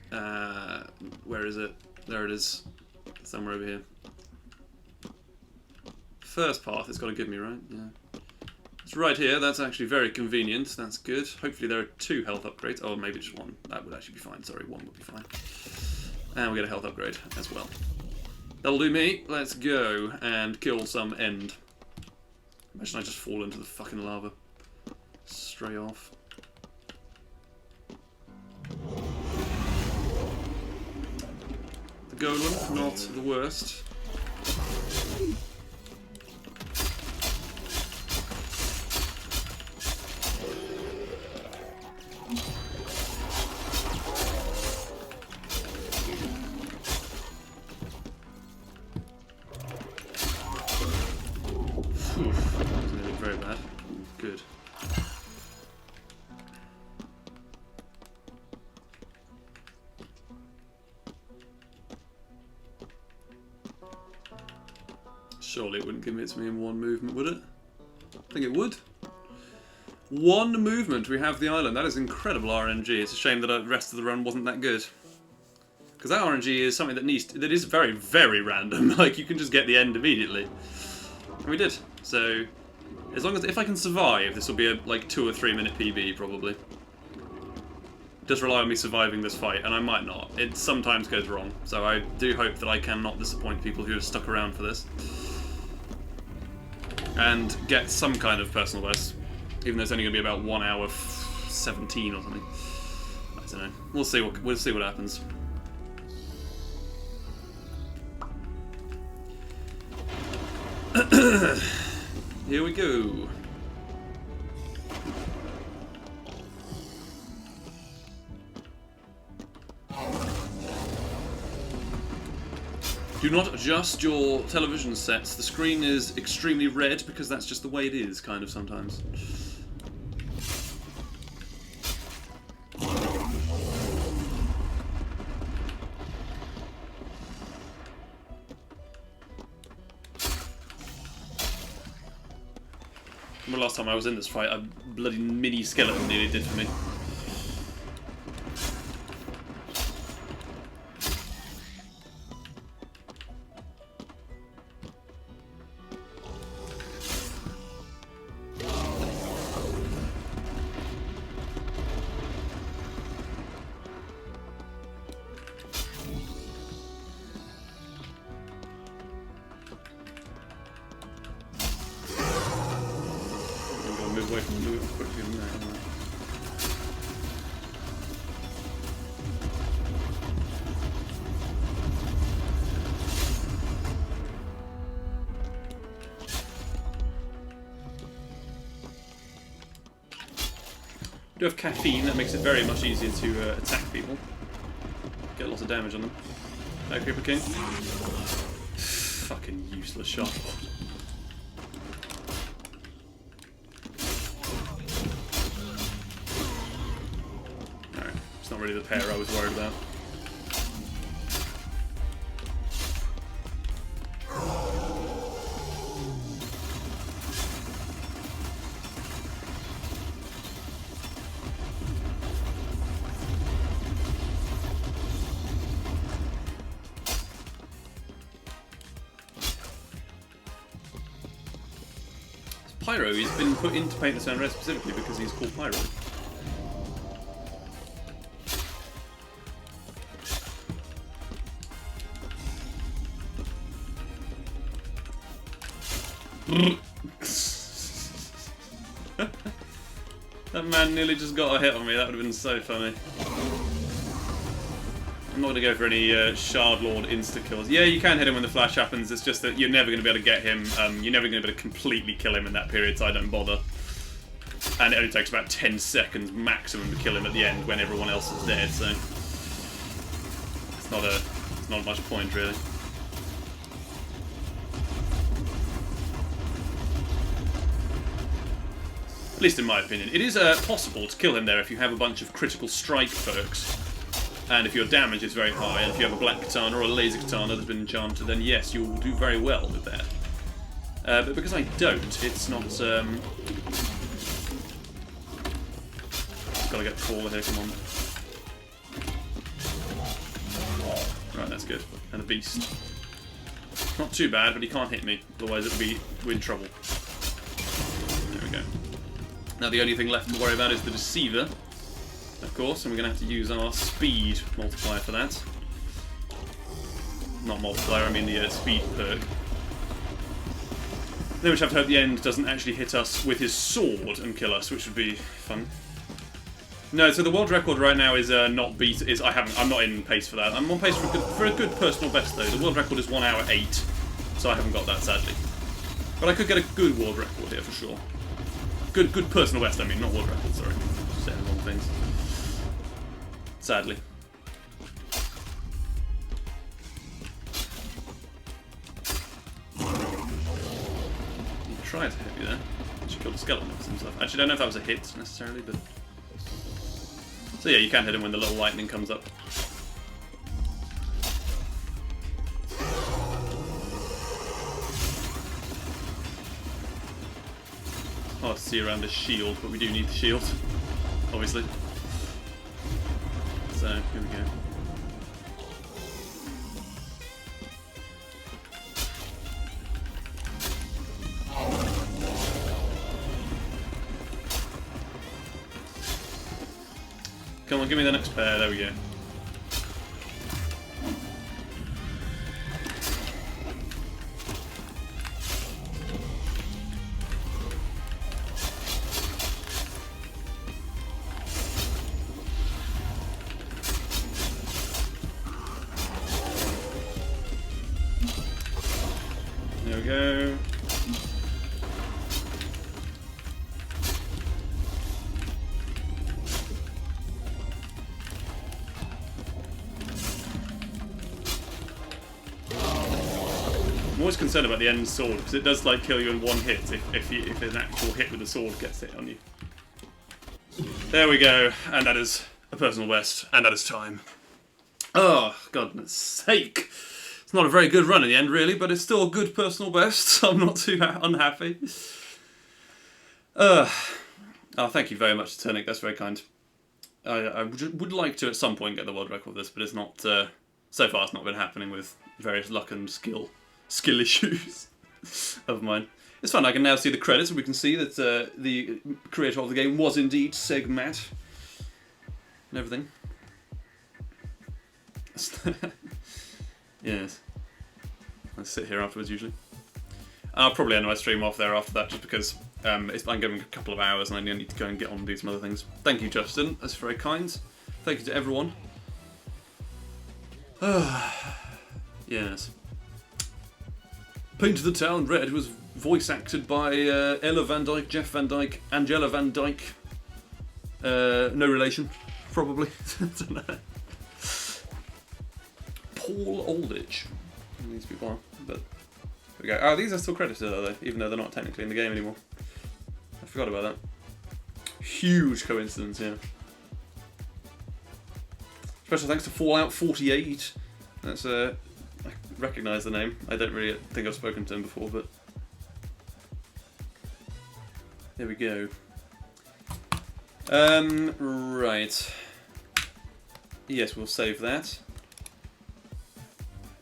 where is it? There it is. Somewhere over here. First path it's got to give me, right? Yeah. It's right here. That's actually very convenient. That's good. Hopefully there are 2 health upgrades. Oh, maybe just 1. That would actually be fine. Sorry, 1 would be fine. And we get a health upgrade as well. That'll do me. Let's go and kill some end. Imagine I just fall into the fucking lava. Stray off. The golem, not the worst. Very bad. Good. Surely it wouldn't give it to me in 1 movement, would it? I think it would. 1 movement, we have the island. That is incredible RNG. It's a shame that the rest of the run wasn't that good. Because that RNG is something that is very, very random. Like, you can just get the end immediately. And we did. So, as long as if I can survive, this will be a like 2 or 3 minute PB probably. Just rely on me surviving this fight, and I might not. It sometimes goes wrong, so I do hope that I can not disappoint people who have stuck around for this. And get some kind of personal best, even though it's only going to be about 1 hour 17 or something. I don't know. We'll see what happens. Here we go. Do not adjust your television sets. The screen is extremely red because that's just the way it is, kind of, sometimes. The last time I was in this fight, a bloody mini skeleton nearly did for me. Move away from the move quickly on there, haven't I? We do have caffeine, that makes it very much easier to attack people. Get lots of damage on them. Creeper King. Fucking useless shot. It's not really the pair I was worried about. Pyro, he's been put into Paint the Town Red specifically because he's called Pyro. That man nearly just got a hit on me, that would have been so funny. I'm not going to go for any Shard Lord insta-kills. Yeah, you can hit him when the flash happens, it's just that you're never going to be able to get him, you're never going to be able to completely kill him in that period, so I don't bother. And it only takes about 10 seconds maximum to kill him at the end when everyone else is dead, so... It's not much point, really. At least in my opinion. It is possible to kill him there if you have a bunch of critical strike perks. And if your damage is very high, and if you have a black katana or a laser katana that's been enchanted, then yes, you will do very well with that. But because I don't, it's not... Gotta get taller here, come on. Right, that's good. And a beast. Not too bad, but he can't hit me, otherwise we're in trouble. There we go. Now the only thing left to worry about is the Deceiver, of course, and we're going to have to use our speed multiplier for that. Not multiplier, I mean the speed perk. Then we just have to hope the end doesn't actually hit us with his sword and kill us, which would be fun. No, so the world record right now is not beat. I'm not in pace for that. I'm on pace for a good personal best though. The world record is 1 hour 8, so I haven't got that sadly. But I could get a good world record here for sure. Good personal best. I mean, not world record. Sorry, saying the wrong things. Sadly. He tried to hit me there. She killed the skeleton and stuff. Actually, I don't know if that was a hit necessarily, but. So yeah, you can hit him when the little lightning comes up. Hard to see around the shield, but we do need the shield, obviously. So, here we go. Come on, give me the next pair. There we go. There we go. I'm always concerned about the end sword because it does like kill you in one hit if an actual hit with the sword gets hit on you. There we go, and that is a personal best, and that is time. Oh, goodness sake! It's not a very good run in the end, really, but it's still a good personal best, so I'm not too unhappy. Oh, thank you very much, Turnic. That's very kind. I would like to at some point get the world record of this, but it's not. So far, it's not been happening with various luck and skill issues of mine. It's fun. I can now see the credits, and we can see that the creator of the game was indeed Segmat and everything. Yes. I sit here afterwards usually. I'll probably end my stream off there after that, just because I'm getting a couple of hours and I need to go and get on and do some other things. Thank you, Justin. That's very kind. Thank you to everyone. Yes. Paint of the Town Red was voice acted by Ella Van Dyke, Jeff Van Dyke, Angela Van Dyke. No relation, probably. Don't know. Paul Aldrich. These people are, but there we go. Oh, these are still credited though, even though they're not technically in the game anymore. I forgot about that. Huge coincidence, yeah. Special thanks to Fallout 48. That's I recognise the name. I don't really think I've spoken to him before, but there we go. Right. Yes, we'll save that.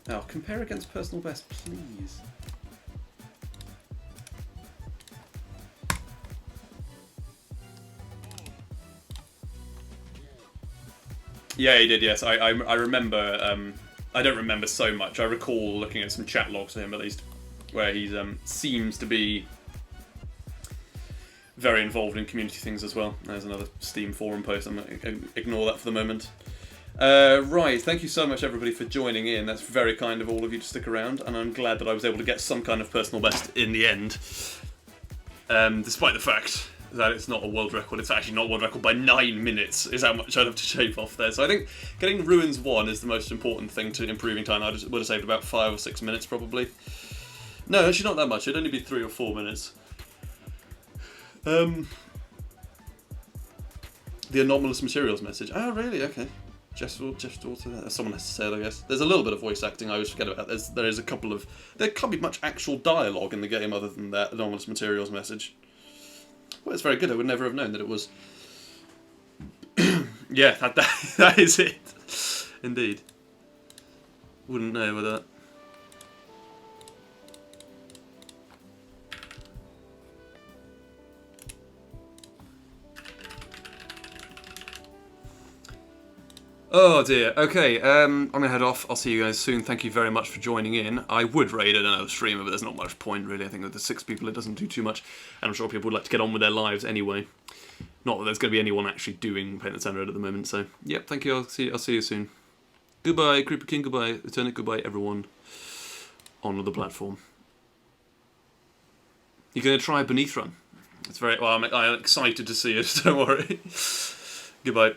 Now, compare against personal best, please. Yeah, he did, yes. I remember, I don't remember so much. I recall looking at some chat logs of him, at least, where he seems to be very involved in community things as well. There's another Steam forum post. I'm going to ignore that for the moment. Right, thank you so much everybody for joining in. That's very kind of all of you to stick around, and I'm glad that I was able to get some kind of personal best in the end. Despite the fact that it's not a world record, it's actually not a world record by 9 minutes, is how much I'd have to shave off there. So I think getting Ruins 1 is the most important thing to improving time. I would have saved about 5 or 6 minutes probably. No, actually not that much, it'd only be 3 or 4 minutes. The anomalous materials message. Oh really, okay. Jeff's daughter. Someone has to say it, I guess. There's a little bit of voice acting I always forget about. There is a couple of... There can't be much actual dialogue in the game other than that anomalous materials message. Well, it's very good. I would never have known that it was... yeah, that is it. Indeed. Wouldn't know with that. Oh dear. Okay, I'm gonna head off. I'll see you guys soon. Thank you very much for joining in. I would raid another streamer, but there's not much point really. I think with the 6 people it doesn't do too much, and I'm sure people would like to get on with their lives anyway. Not that there's going to be anyone actually doing Paint the Town Red at the moment. So, yep. Thank you. I'll see you soon. Goodbye, Creeper King. Goodbye, Eternit. Goodbye, everyone on the platform. You're gonna try Beneath Run. It's very well. I'm excited to see it. Don't worry. Goodbye.